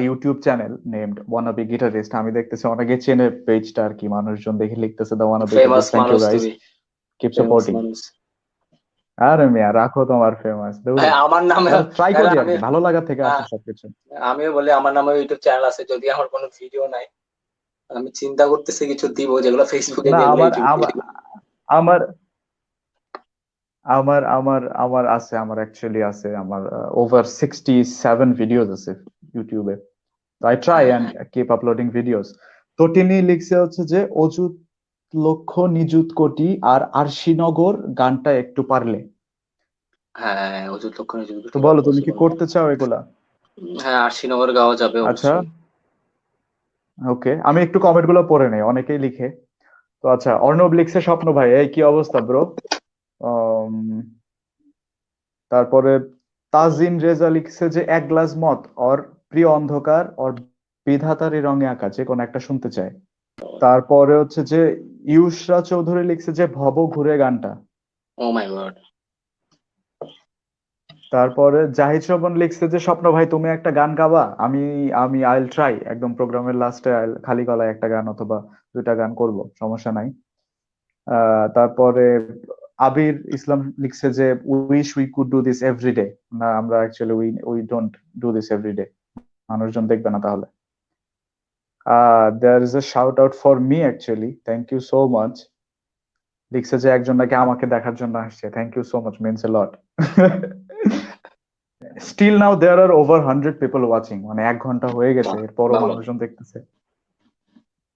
YouTube channel named wannabe guitarist. আমি দেখতেছি অনেকে চেনে পেজটা আর কি, মানুষজন দেখে লিখতেছে the wannabe guitarist. Thank you guys, keep supporting. আরে মিয়া রাখো তোমার ফেমাস, আমার নামে ট্রাই করি আর কি, ভালো লাগা থেকে আসে সবকিছু। আমিও বলি আমার নামে ইউটিউব চ্যানেল আছে, যদি আমার কোনো ভিডিও নাই, আমি চিন্তা করতেছি কিছু দিব যেগুলো ফেসবুকে না, দিয়ে আমার আমার আমার আমার আছে, আমার অ্যাকচুয়ালি আছে, আমার ওভার 67 ভিডিওস আছে ইউটিউবে। I try and keep uploading videos. তো তিনি লিখছে হচ্ছে যে অযুত লক্ষ নিযুত কোটি আর আরশিনগর গানটা একটু পারলে। হ্যাঁ, অযুত লক্ষ নিযুত কোটি। তো বলো তুমি কি করতে চাও এগুলা? হ্যাঁ, আরশিনগর গাওয়া যাবে আচ্ছা, অবশ্যই। ওকে, আমি একটু কমেন্ট গুলো পড়ে নেই, অনেকেই লিখে। তো আচ্ছা, অর্ণব লিখছে স্বপ্ন ভাই, এই কি অবস্থা ব্রো? তারপরে তাজিম রেজা লিখছে যে এক গ্লাস মদ ওর প্রিয় অন্ধকার ওর বিধাতারি রঙে আঁকা, যে কোনো একটা শুনতে চায়। তারপরে হচ্ছে যে ইউসরা চৌধুরী লিখছে যে ভব ঘুরে গানটা। ও মাই গড। তারপরে জাহিদ শ্রবণ লিখছে যে স্বপ্ন ভাই তুমি একটা গান গাবা, আমি আমি আইল ট্রাই, একদম প্রোগ্রামের লাস্টে খালি গলায় একটা গান অথবা দুইটা গান করব, সমস্যা নাই। তারপরে আবির ইসলাম লিখছে যে wish we could do this every day. না, আমরা actually we we don't do this every day, মানুষজন দেখবে না তাহলে। There is a shout out for me actually, thank you so much. লিখছে যে একজন নাকি আমাকে দেখার জন্য আসছে, thank you so much, means a lot. Still now there are over 100 people watching, মানে 1 ঘন্টা হয়ে গেছে, এরপরও ভালো। মানুষজন দেখতেছে।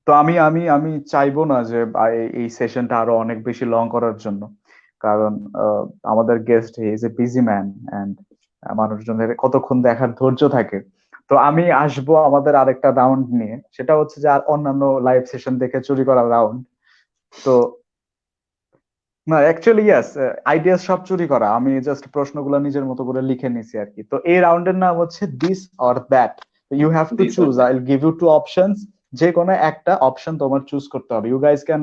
তো আমি চাইবো না যে এই সেশনটা আরো অনেক বেশি লং করার জন্য, কারণ আমাদের guest is a busy man and মানুষজনের কতক্ষণ দেখার ধৈর্য থাকে। তো আমি আসবো আমাদের আরেকটা রাউন্ড নিয়ে, সেটা হচ্ছে যে আর অন্যান্য লাইভ সেশন দেখে চুরি করা রাউন্ড। তো না, অ্যাকচুয়ালি ইয়াস, আইডিয়া সব চুরি করা, আমি জাস্ট প্রশ্নগুলো নিজের মতো করে লিখে নিছি আর কি। তো এই রাউন্ডের নাম হচ্ছে this or that. You have to This or choose, I that. Will give you two options, যে কোনো একটা অপশন তোমার চুজ করতে হবে। You guys can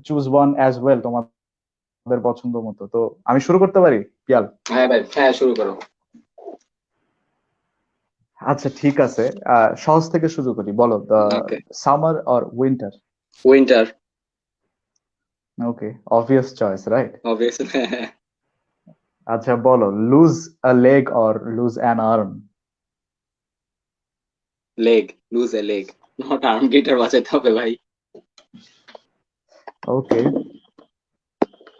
choose one as well, তোমাদের পছন্দ মতো। তো আমি শুরু করতে পারি, পিয়াল? হ্যাঁ ভাই, হ্যাঁ শুরু করো। আচ্ছা ঠিক আছে, সহজ থেকে শুরু করি, বলো। The okay. Summer or winter? Winter. Okay, obvious choice, right? Obviously. আচ্ছা বলো, lose a leg or lose an arm? Leg. Lose a leg. Not arm, guitar বাজাইতে হবে ভাই। ওকে,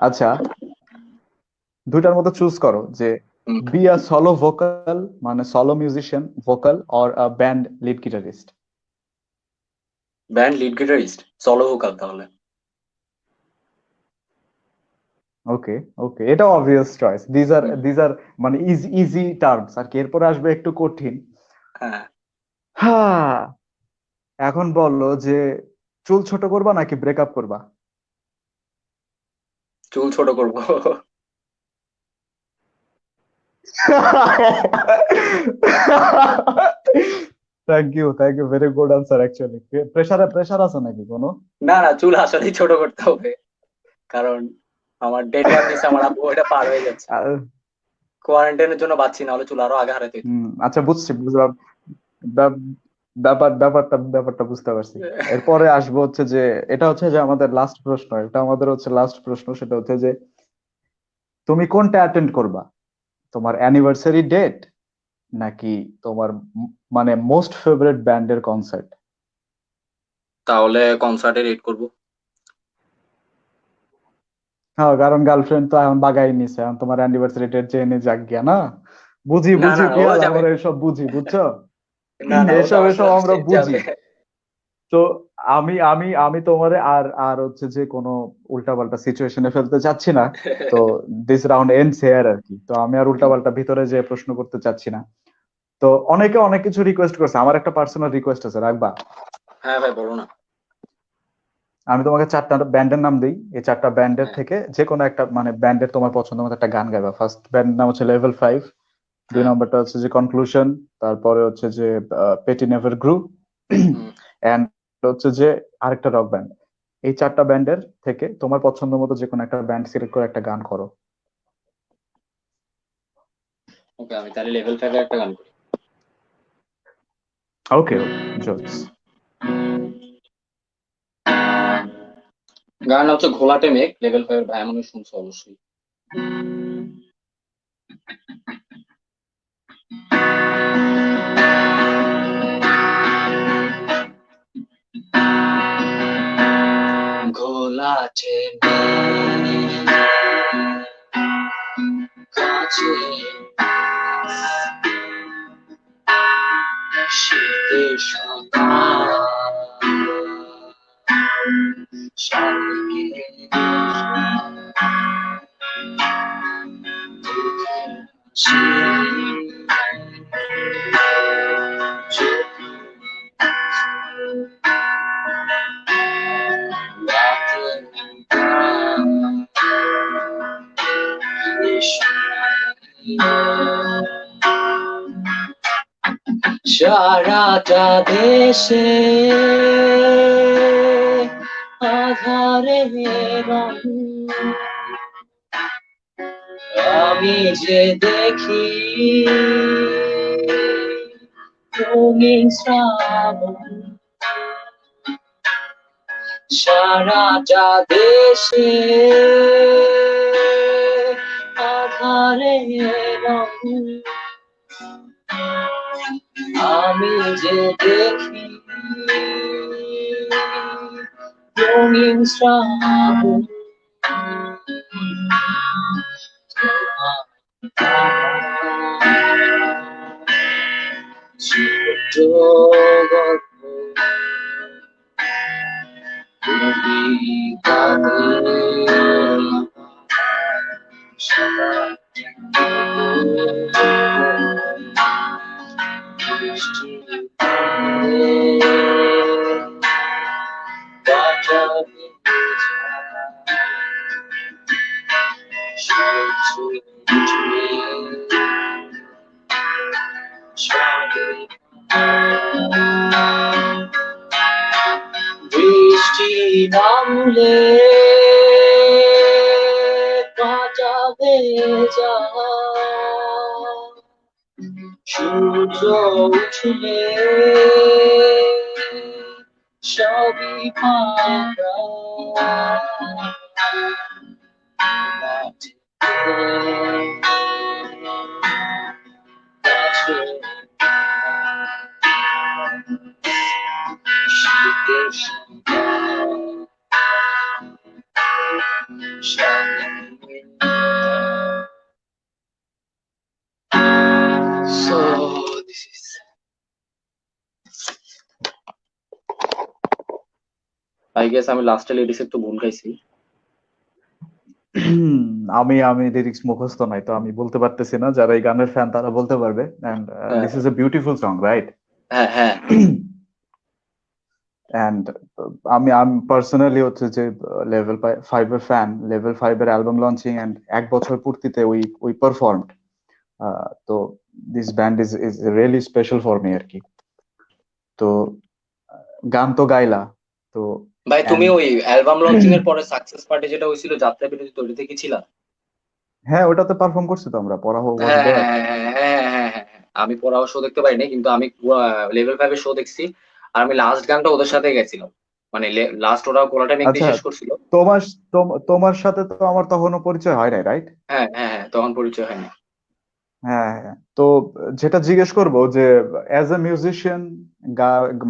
আচ্ছা দুইটার মধ্যে চুজ করো, যে বি আ সলো ভোকাল, মানে solo musician vocal, or a band lead guitarist? Band lead guitarist, solo vocal তাহলে। ওকে, ওকে, এটা অবভিয়াস চয়েস। দিজ আর মানে ইজি ইজি টার্মস আর কি, এরপরে আসবে একটু কঠিন। হ্যাঁ। হ্যাঁ, এখন বললো যে চুল ছোট করবা নাকি ব্রেকআপ করবা? চুল ছোট করবো। Thank you, very good answer actually. Pressure আছে নাকি কোনো? না না, চুল আসলেই ছোট করতে হবে, কারণ আমার ডেডলাইন দিচ্ছে আমার আব্বু, ওইটা পার হয়ে যাচ্ছে। কোয়ারেন্টাইনের জন্য বাঁচছি, না হলে চুল আরো আগে হারাতে হতো। আচ্ছা বুঝছি, বুঝলাম। ব্যাপ- ব্যাপারটা বুঝতে পারছি। এরপরে আসবো হচ্ছে যে, এটা হচ্ছে যে আমাদের লাস্ট প্রশ্ন, এটা আমাদের হচ্ছে লাস্ট প্রশ্ন, সেটা হচ্ছে যে তুমি কোনটা অ্যাটেন্ড করবা, তোমার অ্যানিভার্সারি ডেট নাকি তোমার মানে মোস্ট ফেভারিট ব্যান্ডের কনসার্ট? তাহলে কনসার্টে রেট করবো। হ্যাঁ, কারণ গার্লফ্রেন্ড তো এখন বাগাই নিছে, এখন তোমার অ্যানিভার্সারি ডেট জেনে যাক গিয়া না। বুঝি না না বুঝি না, ও পিয়াল, যাবে। আমরা এসব বুঝি, বুঝছো? না না, ও তো এসব আমার এসব সাথে আমরা আসতেই বুঝি। যাবে। তো আমি তোমারে আর আর হচ্ছে যে কোনো উল্টাপাল্টা সিচুয়েশনে ফেলতে চাচ্ছি না। তো দিস রাউন্ড এন্ডস হিয়ার আর কি। তো আমি আর উল্টাপাল্টা ভিতরে যে প্রশ্ন করতে চাচ্ছি না। তো অনেকে অনেক কিছু রিকোয়েস্ট করছে, আমার একটা পার্সোনাল রিকোয়েস্ট আছে, রাখবা? হ্যাঁ ভাই, বলো না। আমি তোমাকে 4টা ব্যান্ডের নাম দিই, এই 4টা ব্যান্ডের হ্যাঁ। থেকে যে কোনো একটা, মানে ব্যান্ডের তোমার পছন্দ মতো একটা গান গাইবা। ফার্স্ট ব্যান্ডের নাম হচ্ছে লেভেল 5, দুই হ্যাঁ। নম্বরটা হচ্ছে যে কনক্লুশন, তারপরে হচ্ছে যে পেটি নেভার গ্রু, হুম। এন্ড হচ্ছে যে আরেকটা রক ব্যান্ড। এই 4টা ব্যান্ডের থেকে তোমার পছন্দ মতো যে কোনো একটা ব্যান্ড সিলেক্ট করে একটা গান করো। ওকে, আমি তাহলে লেভেল 5 একটা গান করি। ওকে, ওকে, জোস। গান হচ্ছে ঘোলাটে মেঘ, লেভেল 5 ভাই, মনে হয় শুনছো অবশ্যই। ঘোলাটে মেঘ, কাছে শীতের সকাল, স্বর্গে দুঃখের হাসি, সারাটা দেশে আধারে রং, আমি যে দেখি রঙিন শ্রাবণ, সারাটা দেশে আধারে রং, আমি যে দেখি রঙিন শ্রাবণ, ছোট গল্প তুমি কাঁদে সাদা বৃষ্টি বাঁচাবে বৃষ্টি নামলে বাঁচাবে যা, সূর্য উঠলে সবই ফাঁকা, শীতের So this is I guess আমি লাস্টে লিরিক্স একটু ভুল গাইছি। আমি লিরিক্স মুখস্থ নাই, তো আমি বলতে পারতেছি না। যারা এই গানের ফ্যান তারা বলতে পারবে। And this is a beautiful song, right? হ্যাঁ হ্যাঁ। এন্ড আমি পার্সোনালি হচ্ছে যে লেভেল 5 এর ফ্যান। লেভেল 5 এর অ্যালবাম লঞ্চিং এন্ড 1 বছর পূর্তিতে উই পারফর্মড। তো this band is really special for me আর কি। তো গান তো গাইলা, তো ভাই তুমি ওই অ্যালবাম লঞ্চিং এর পরে সাকসেস পার্টি যেটা হয়েছিল যাত্রা বিরতি, তো ওটাতে কি ছিলা? হ্যাঁ, ওটাতে পারফর্ম করছি তো আমরা। পড়াহো হ্যাঁ হ্যাঁ হ্যাঁ হ্যাঁ হ্যাঁ, আমি পড়াও শো দেখতে পারিনি, কিন্তু আমি লেভেল 5 এর শো দেখছি। আর আমি লাস্ট গানটা ওদের সাথে গেছিলাম, মানে লাস্ট ওরা কোলাটা মেঘ দিয়ে শেষ করছিল। তোমার সাথে তো আমার তখনও পরিচয় হয় নাই, রাইট? হ্যাঁ হ্যাঁ হ্যাঁ, তখন পরিচয় হয়নি। হ্যাঁ, তো যেটা জিজ্ঞেস করবো যে অ্যাজ এ মিউজিশিয়ান,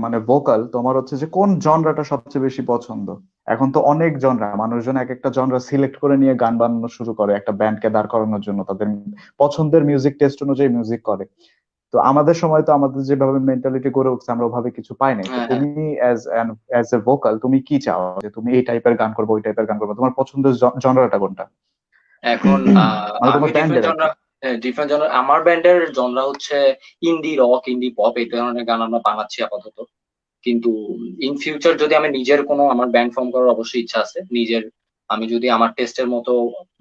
মানে ভোকাল, তোমার হচ্ছে যে কোন জনরাটা সবচেয়ে বেশি পছন্দ? এখন তো অনেক জনরা, মানুষজন এক একটা জনরা সিলেক্ট করে নিয়ে গান বানানো শুরু করে একটা ব্যান্ডকে দাঁড় করানোর জন্য, তাদের পছন্দের মিউজিক টেস্ট অনুযায়ী মিউজিক করে। তো আমাদের সময় তো আমাদের যেভাবে মেন্টালিটি গড়ে উঠছে, আমরা ওভাবে কিছু পাই নাই। তো তুমি অ্যাজ এ ভোকাল তুমি কি চাও? যে তুমি এই টাইপের গান করবো, ওই টাইপের গান করবো, তোমার পছন্দের জনরাটা কোনটা? এখন মানে তোমার ব্যান্ডের ডিফারেন্ট জনরা, আমার ব্যান্ডের জনরা হচ্ছে ইন্ডি রক, ইন্ডি পপ, এই ধরনের গান আমরা বানাচ্ছি আপাতত। কিন্তু ইন ফিউচার যদি আমি নিজের কোনো আমার ব্যান্ড ফর্ম করার অবশ্যই ইচ্ছা আছে। নিজের, আমি যদি আমার টেস্টের মতো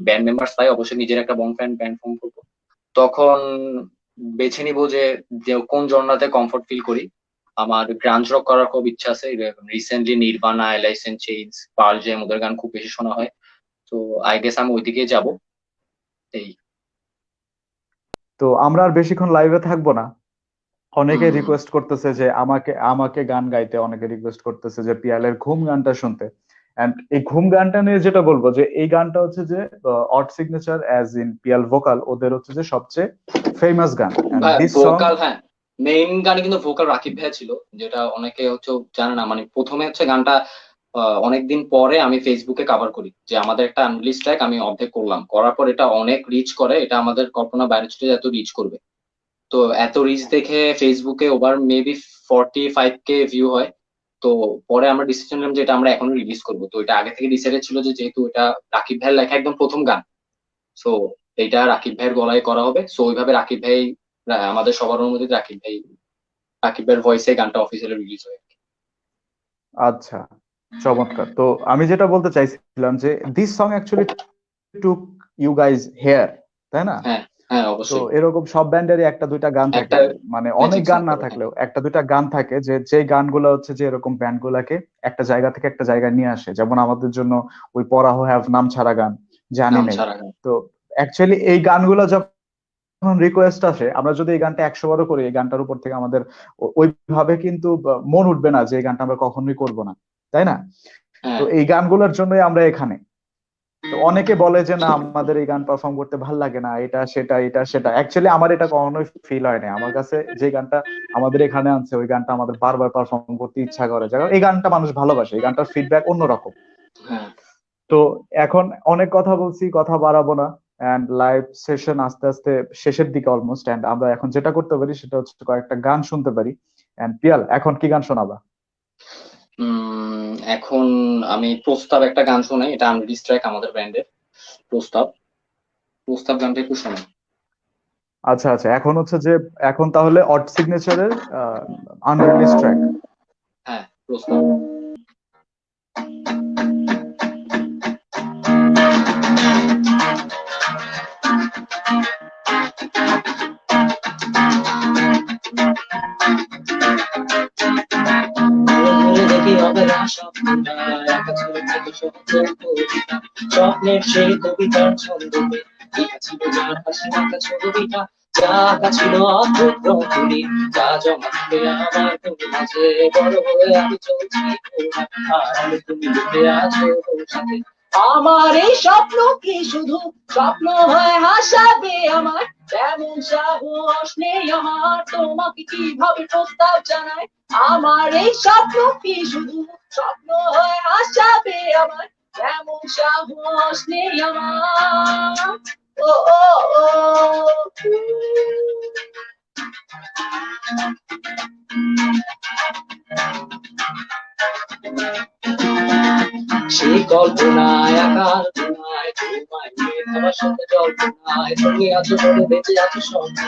ব্যান্ড মেম্বার্স পাই, অবশ্যই নিজের একটা ব্যান্ড ফর্ম করবো। তখন বেছে নিব যে কোন জনরাতে কমফর্ট ফিল করি। আমার গ্রাঞ্জ রক করার খুব ইচ্ছা আছে। Recently Nirvana, Alice in Chains, Pearl Jam, ওদের গান খুব বেশি শোনা হয়। তো আই গেস আমি ওইদিকে যাব। এই তো আমরা আর বেশিক্ষণ লাইভে থাকবো না। অনেকে রিকোয়েস্ট করতেছে যে আমাকে গান গাইতে, অনেকে রিকোয়েস্ট করতেছে যে পিয়ালের ঘুম গানটা শুনতে। এন্ড এই ঘুম গানটা নিয়ে যেটা বলবো, যে এই গানটা হচ্ছে যে odd signature as in Piyal vocal, ওদের হচ্ছে যে সবচেয়ে ফেমাস গান। এন্ড দিস সং, ভোকাল, হ্যাঁ মেইন গানে কিন্তু ভোকাল রাকিব ভাইয়া ছিল, যেটা অনেকে হচ্ছে জানে না। মানে প্রথমে হচ্ছে গানটা অনেকদিন পরে আমি ফেসবুকে কভার করি, যে আমাদের একটা আনরিলিজ ট্র্যাক আমি অর্ধেক করলাম, করার পর এটা অনেক রিচ করে। এটা আমাদের কল্পনা বাইরে ছিল যে এত রিচ করবে। তো এত রিচ দেখে ফেসবুকে ওভার মেবি 45K ভিউ হয়। তো পরে আমরা ডিসিশন নিলাম যে এটা আমরা এখনো রিলিজ করবো। তো এটা আগে থেকে ডিসাইডেড ছিল যে যেহেতু এটা রাকিব ভাইয়ের লেখা একদম প্রথম গান, সো এটা রাকিব ভাইয়ের গলায় করা হবে। সো ওইভাবে রাকিব ভাই, আমাদের সবার অনুমতিতে রাকিব ভাইয়ের ভয়েসে গানটা অফিসিয়ালি রিলিজ হয়। আচ্ছা, চমৎকার। তো আমি যেটা বলতে চাইছিলাম যে this song actually took you guys here, তাই না? হ্যাঁ হ্যাঁ তো অবশ্যই এরকম সব ব্যান্ডেরই একটা দুইটা গান থাকে, একটা মানে অনেক ম্যাজিক গান সং না থাকে, হ্যাঁ। থাকলেও একটা দুইটা গান থাকে যে গানগুলো হচ্ছে যে এরকম ব্যান্ড গুলাকে একটা জায়গা থেকে একটা জায়গায় নিয়ে আসে, যেমন আমাদের জন্য ওই পরাহ হ্যাভ নাম ছাড়া গান, জানি নাম নেই। ছাড়া গান। তো অ্যাকচুয়ালি এই গানগুলো যখন রিকোয়েস্ট আসে, আমরা যদি এই গানটা 100 বারও করি, এই গানটার উপর থেকে আমাদের ওইভাবে কিন্তু মন উঠবে না যে এই গানটা আমরা কখনোই করবো না, তাই না? তো হ্যাঁ এই গানগুলোর জন্যই আমরা এখানে। তো অনেকে বলে যে না আমাদের এই গান পারফর্ম করতে ভাল লাগে না, এটা সেটা অ্যাকচুয়ালি আমার এটা কখনোই ফিল হয় না। আমার কাছে যে গানটা আমাদের এখানে আনছে ওই গানটা আমাদের বারবার পারফর্ম করতে ইচ্ছা করে, কারণ এই গানটা মানুষ ভালোবাসে, এই গানটার ফিডব্যাক অন্যরকম। হ্যাঁ। তো এখন অনেক কথা বলছি, কথা বাড়াবো না, এন্ড লাইভ সেশন আস্তে আস্তে শেষের দিকে অলমোস্ট, এন্ড আমরা এখন যেটা করতে পারি সেটা হচ্ছে কয়েকটা গান শুনতে পারি। এন্ড পিয়াল, এখন কি গান শোনাবা? এখন আমি প্রস্তাব একটা গান শোনাই, এটা আনরিলিজ ট্র্যাক আমাদের ব্যান্ডের। প্রস্তাব, প্রস্তাব গানটা একটু শোনাই। আচ্ছা আচ্ছা, এখন হচ্ছে যে এখন তাহলে অড সিগনেচারের আনরিলিজ ট্র্যাক। হ্যাঁ প্রস্তাব। দেখি অবেলা স্বপ্নটা একা ছিল থেকে সত্য কবিতা, স্বপ্নের সেই কবিতার ছন্দে লেখা ছিল যার হাসি মাখা ছবিটা, যা আঁকা ছিল অদ্ভুত রঙগুলি, যা জমা থাকে আমার তুমি মাঝে, বড় হয়ে আমি চলছি তোমার, আর আমি তুমি লিখে আছো সাথে। আমার এই স্বপ্ন কি শুধু স্বপ্ন হয়ে হাসাবে আমার, তেমন সাহস নেই আমার তোমাকে কিভাবে প্রস্তাব জানাই। আমার এই স্বপ্ন কি শুধু স্বপ্ন হয়ে আসাবে আমার, এমন সাহস নেই আমার। ও ও ও সেই কল্পনায় আকার কোনায় তোমায় নিয়ে তোমার সাথে কল্পনায় তুমি আছো বলে বেঁচে আছো স্বপ্ন,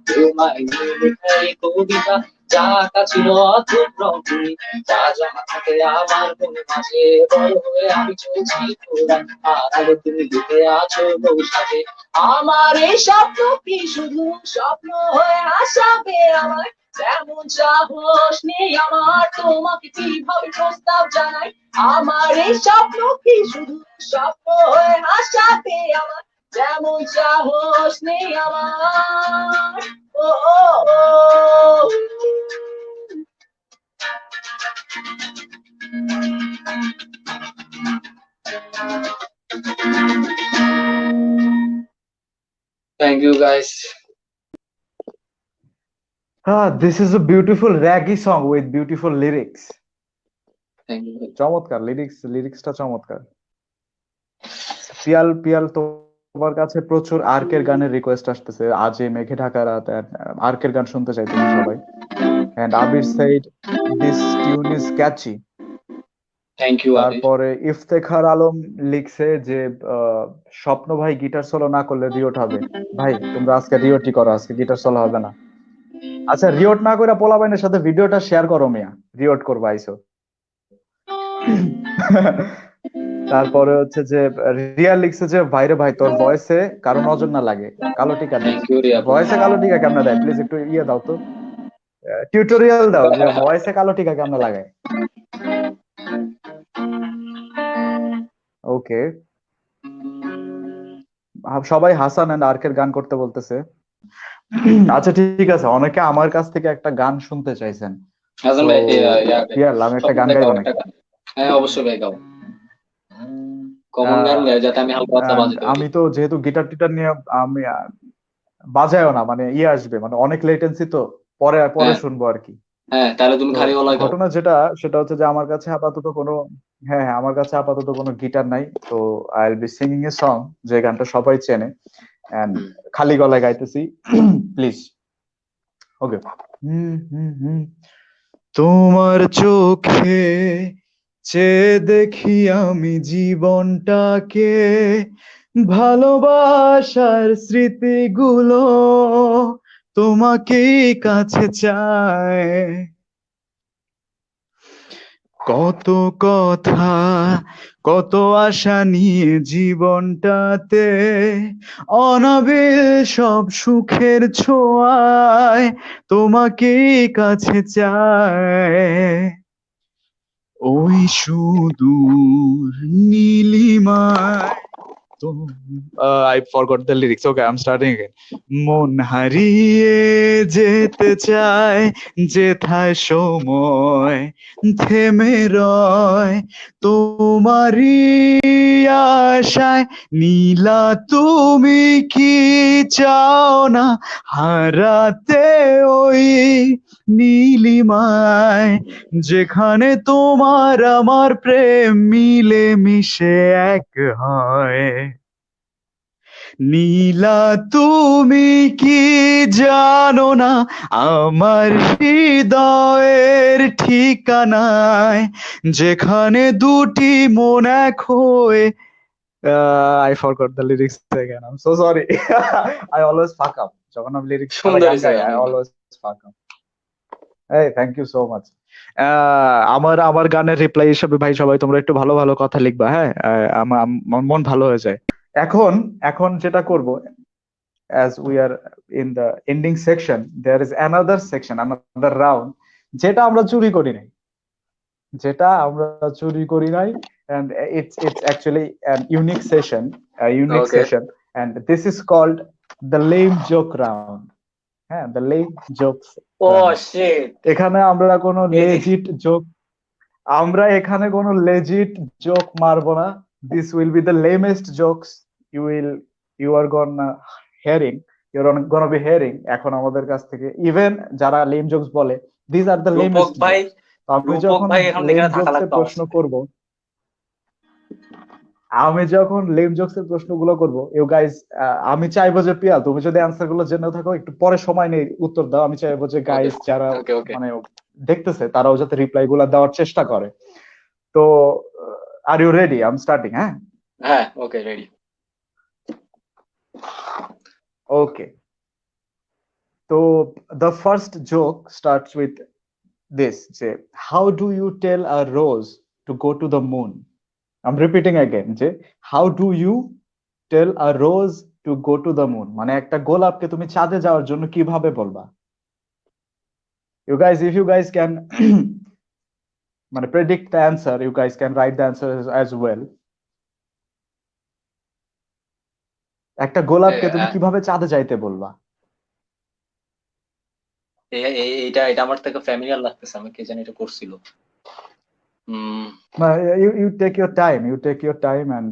তোমায় নিয়ে লেখা এই কবিতা, যা আঁকা ছিল অদ্ভুত রঙে, যা জমা থাকে আমার মনে মাঝে, বড় হয়ে আমি চলছি ঘোড়া, আর আলো তুমি লিখে আছো বৈশাখে। আমার এই স্বপ্ন কি শুধু স্বপ্ন হয়ে আসাবে আমার, তেমন সাহস নেই আমার তোমাকে কিভাবে প্রস্তাব জানাই। আমার এই স্বপ্ন কি শুধু স্বপ্ন হয়ে আসাবে আমার, যেমন সাহস নেই আমার। ও ও ও thank you guys. This is a beautiful raggy song with beautiful lyrics. Thank you. চমৎকার লিরিক্সটা চমৎকার। পিয়াল পিয়াল, তোমার কাছে প্রচুর আর্কের গানের রিকোয়েস্ট আসতেছে, আজ এই মেঘে ঢাকা রাত, আর্কের গান শুনতে চাইতেছে সবাই। And Abir side, this tune is catchy. Thank you Abir. তারপরে ইফতেখার আলম লিখছে যে আহ, স্বপ্ন ভাই গিটার সোলো না করলে রিওট হবে। ভাই তোমরা আজকে রিওটই করো, আজকে গিটার সোলো হবে না। আচ্ছা, রিওট না করে পোলাপাইনের সাথে ভিডিওটা শেয়ার করো মিয়া, রিওট করবা আইসো। তারপরে হচ্ছে যে রিয়া লিখছে যে ভাইরে ভাই তোর ভয়েসে কারো নজর না লাগে, কালো টিকা দেয়। থ্যাংক ইউ রিয়া আপু। ভয়েসে কালো টিকা কেমনে দেয়, প্লিজ একটু ইয়ে দাও তো, টিউটোরিয়াল দাও যে ভয়েসে কালো টিকা কেমনে লাগায়। ওকে, সবাই হাসান এন্ড আর্কের গান করতে বলতেছে। আচ্ছা ঠিক আছে, অনেকে আমার কাছ থেকে একটা গান শুনতে চাইছেন। হাসান তো ভাই পিয়াল, আমি একটা স্বপ্ন গান দেখাও গাইবো একটা নাকি? গান। হ্যাঁ অবশ্যই ভাই গাও, কমন গান আহ গাও যাতে আমি হালকা পাতলা বাজাতে পারি। আমি তো যেহেতু গিটার টিটার নিয়ে আমি বাজায়ও না, মানে ইয়ে আসবে, মানে অনেক লেটেন্সি, তো পরে পরে হ্যাঁ শুনবো আর কি। হ্যাঁ তাহলে তুমি তো খালি গলায় গাও। ঘটনা যেটা সেটা হচ্ছে যে আমার কাছে আপাতত কোনো, হ্যাঁ হ্যাঁ, আমার কাছে আপাতত কোনো গিটার নাই। তো I will be singing a song, যে গানটা সবাই চেনে, এন্ড হুম। খালি গলায় গাইতেছি, প্লিজ। ওকে। হুম হুম হুম। তোমার চোখে চেয়ে দেখি আমি জীবনটাকে, ভালোবাসার স্মৃতিগুলো তোমাকেই কাছে চায়। কত কথা, কত আশা নিয়ে জীবনটাতে, অনাবিল সব সুখের ছোঁয়ায় তোমাকেই কাছে চায়। ওই সুদূর নীলিমায় I forgot the lyrics. Okay, I'm starting again. মন হারিয়ে যেতে চায় যেথায় সময় থেমে রয় তোমারই আশায়। নীলা তুমি কি চাও না হারাতে ওই নীলিমায়, যেখানে তোমার আমার প্রেম মিলে মিশে এক হয়। নীলা তুমি কি জানো না আমার হৃদয়ের ঠিকানায়, যেখানে দুটি মন এক হয়ে I forgot the lyrics again. I'm so sorry. I always fuck up. যখন আমি লিরিক্স ছাড়া সুন্দর গান হয়েছে গাই, গান I গুলো। always fuck up. Hey, thank you so much. আমার আমার গানের রিপ্লাই হিসেবে ভাই সবাই তোমরা একটু ভালো ভালো কথা লিখবা, হ্যাঁ? আমার মন ভালো হয়ে যায়। এখন এখন যেটা করব, as we are in the ending section, there is another section, another round, যেটা আমরা চুরি করি নাই, যেটা আমরা চুরি করি নাই, and it's actually an unique session, a unique okay, session, and this is called the lame joke round. হ্যাঁ, the lame jokes ও round. শিট, এখানে আমরা কোনো এই যে লেজিট জোক, আমরা এখানে কোনো লেজিট জোক মারবো না। This will be the lamest jokes you are gonna hearing, gonna be hearing এখন আমাদের কাছ থেকে। ইভেন যারা লেম জোকস বলে, this are the Rupok lamest ভাই, জোকস। আমি রূপক যখন ভাই এখন লেম এখানে থাকা জোকস এর লাগতো আমার প্রশ্ন সাথে। করব, আমি যখন লেম জোকস এর প্রশ্নগুলো করব, ইউ গাইস, আমি চাইবো যে পিয়াল তুমি যদি অ্যান্সার গুলো জেনে থাকো একটু পরে সময় নেই উত্তর দাও। আমি চাইবো যে ওকে গাইস যারা ওকে ওকে, মানে দেখতেছে তারাও যাতে রিপ্লাই গুলা দেওয়ার চেষ্টা করে। তো are you ready? I am starting, হ্যাঁ? হ্যাঁ ওকে রেডি। ওকে, তো the first joke starts with this, যে how do you tell a rose to go to the moon? I am repeating again, যে how do you tell a rose to go to the moon, মানে একটা গোলাপকে তুমি চাঁদে যাওয়ার জন্য কিভাবে বলবা? You guys, if you guys can মানে predict the answer, you guys can write the answer as well. একটা গোলাপকে তুমি কিভাবে চাঁদে যাইতে বলবা? এইটা এটা আমার থেকে ফ্যামিলিয়ার লাগতেছে, আমি কে জানি এটা করছিল। You take your time, you take your time, and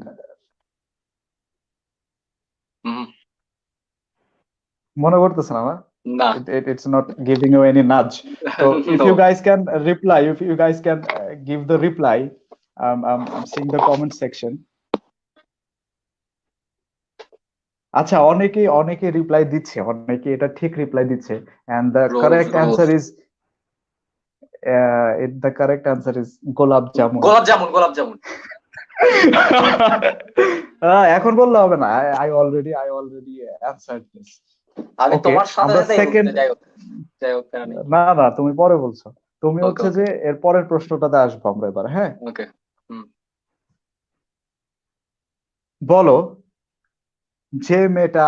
মনে করতেছে না? না, It's not giving you any nudge. So if no. you guys can reply, if you guys can give the reply, I'm seeing the comment section. আচ্ছা, অনেকে reply দিচ্ছে, অনেকে এটা ঠিক রিপ্লাই দিচ্ছে, and the correct answer is the correct answer is গোলাপ জামুন। গোলাপ জামুন, গোলাপ জামুন। এখন বললে হবে না, I already answered this. আমি Okay, তোমার সাথে আমরা সাথে second, যাই হোক কেন নেই। না তুমি পরে বলছো। তুমি Okay, হচ্ছে যে এর পরের প্রশ্নটাতে আসবো আমরা এবার, হ্যাঁ? ওকে, বলো, যে মেয়েটা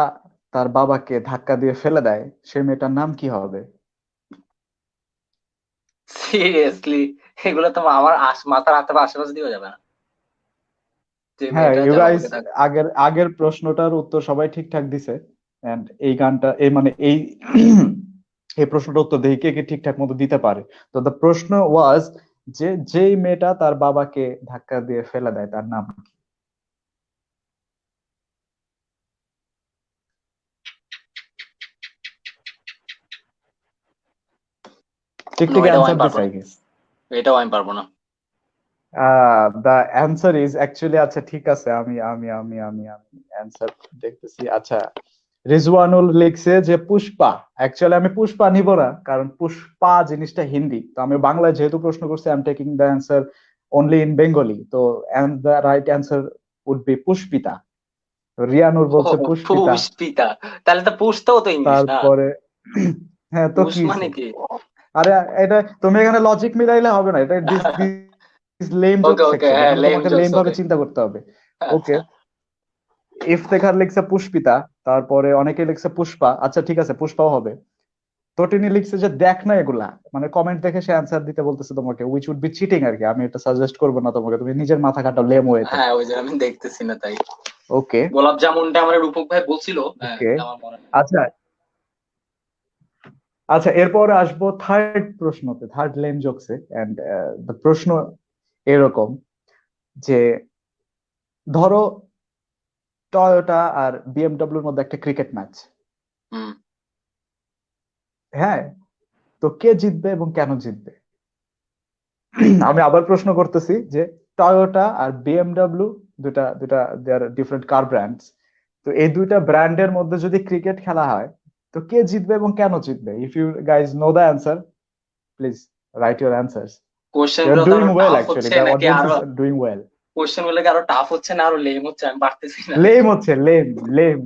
তার বাবাকে ধাক্কা দিয়ে ফেলে দেয় সে মেয়েটার নাম কি হবে? সিরিয়াসলি এগুলো তো আমার মাথার আশেপাশে দিয়েও যাবে না। যে হ্যাঁ, মেয়েটা ইউ যার গাইস, বাবাকে ধাক্কা, আগের প্রশ্নটার উত্তর সবাই ঠিকঠাক দিছে, এন্ড এই গানটা এই মানে এই এই প্রশ্নটার উত্তর দেখি কে কে ঠিকঠাক মতো দিতে পারে। তো দ্য প্রশ্ন ওয়াজ যে যেই মেয়েটা তার বাবাকে ধাক্কা দিয়ে ফেলে দেয় তার নাম কি? ঠিক এটাও আমি অ্যান্সার দিস পারবো না, আই গেস। এটাও আমি পারবো না। দ্য অ্যান্সার ইজ অ্যাকচুয়ালি, আচ্ছা ঠিক আছে, আমি অ্যান্সার দেখতেছি। আচ্ছা, রিজওয়ানুল লিখছে যে পুষ্পা। অ্যাকচুয়ালি আমি পুষ্পা নিব না, কারণ পুষ্পা জিনিসটা হিন্দি, তো আমি বাংলায় যেহেতু প্রশ্ন করছি, I am taking the answer only in Bengali. তো and the right answer would be Pushpita. তো রিয়ানুর বলছে পুষ্পিতা। পুষ্পিতা, তাহলে তো পুষতেও তো ইংলিশ না, তারপরে হ্যাঁ, তো পুষ কি মানে কি? আরে এটা তুমি এখানে লজিক মিলাইলে হবে না, এটা লেম জোক ওকে ওকে, সেকশন, হ্যাঁ এখন লেম তোমাকে লেম জোকস, ভাবে ওকে চিন্তা করতে হবে। ওকে, আচ্ছা। ইফতেখার লিখছে পুষ্পিতা, তারপরে অনেকে লিখছে পুষ্পা। আচ্ছা ঠিক আছে, পুষ্পাও হবে। তটিনী লিখছে যে দেখ না এগুলা, মানে কমেন্ট দেখে সে অ্যান্সার দিতে বলতেছে তোমাকে, উইচ উড বি চিটিং আর কি। আমি এটা সাজেস্ট করবো না তোমাকে, তুমি নিজের মাথা খাটাও লেম ওয়েতে। হ্যাঁ ওই যে আমি দেখতেছি না তাই। ওকে গোলাপ জামুনটা আমার রূপক ভাই বলছিল, হ্যাঁ ওকে, আমার মনে নেই। আচ্ছা আচ্ছা, এরপরে আসবো থার্ড প্রশ্নতে, থার্ড লেম জোকসে। এন্ড প্রশ্ন এরকম যে, ধরো টয়োটা আর বিএমডব্লিউর মধ্যে একটা ক্রিকেট ম্যাচ, হুম। হ্যাঁ, তো কে জিতবে এবং কেন জিতবে? আমি আবার প্রশ্ন করতেছি যে, টয়োটা আর বিএমডব্লিউ দুটা দুটা দে আর ডিফারেন্ট কার ব্র্যান্ডস, তো এই দুইটা ব্র্যান্ডের মধ্যে যদি ক্রিকেট খেলা হয়, তো কে জিতবে এবং কেন জিতবে? If you guys know the answer, please write your answers. Question you are গুলো তো ডুইং আরো ওয়েল, টাফ অ্যাকচুয়ালি হচ্ছে দ্য নাকি অডিয়েন্স আরো, ইজ ডুইং ওয়েল। কোশ্চেন গুলো কি আরো টাফ হচ্ছে না আরো লেম হচ্ছে, আমি পারতেছি না। লেম হচ্ছে, লেম লেম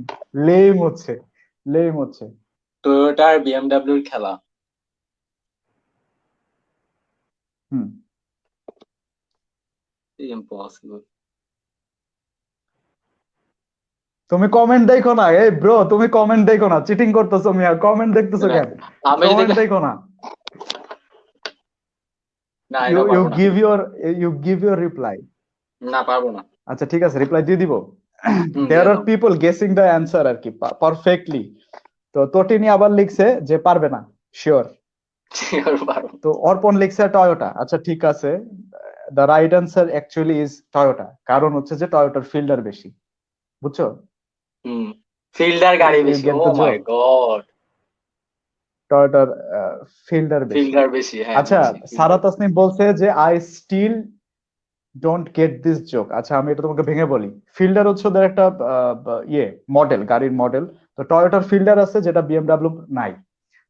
লেম হচ্ছে, লেম হচ্ছে। টয়োটা আর বিএমডাব্লিউর খেলা। হুম, ইম্পসিবল। তুমি কমেন্ট দেখো না, এই ব্রো, তুমি কমেন্ট দেখো না, চিটিং করতেছো মিয়া, কমেন্ট দেখতেছো কেন? আমি যদি কমেন্ট দেখো না, না ইউ এটা ইউ পারবো না, give your, you give your reply. না পারবো না। আচ্ছা ঠিক আছে, রিপ্লাই দিয়ে দিব। দিয়ে দেয়ার আর দাও। পিপল গেসিং দ্য অ্যান্সার আর কি পারফেক্টলি। তো তটিনী আবার লিখছে যে পারবে না, শিওর। Sure পারবো। তো অর্পণ লিখছে টয়োটা। আচ্ছা ঠিক আছে, the right answer actually is Toyota. কারণ হচ্ছে যে টয়োটার ফিল্ডার বেশি, বুঝছো? হুম, ফিল্ডার গাড়ি ইউ বেশি, ও get the my joke, god. টয়োটার ফিল্ডার বেশি। ফিল্ডার বেশি, হ্যাঁ আচ্ছা, বুঝছি সারা ফিল্ডার। তাসনিম বলছে যে I still don't get this joke. আচ্ছা আমি এটা তোমাকে ভেঙে বলি। ফিল্ডার হচ্ছে ওদের একটা ইয়ে মডেল, গাড়ির মডেল। তো টয়োটার ফিল্ডার আছে যেটা বিএমডাব্লিউ নাই।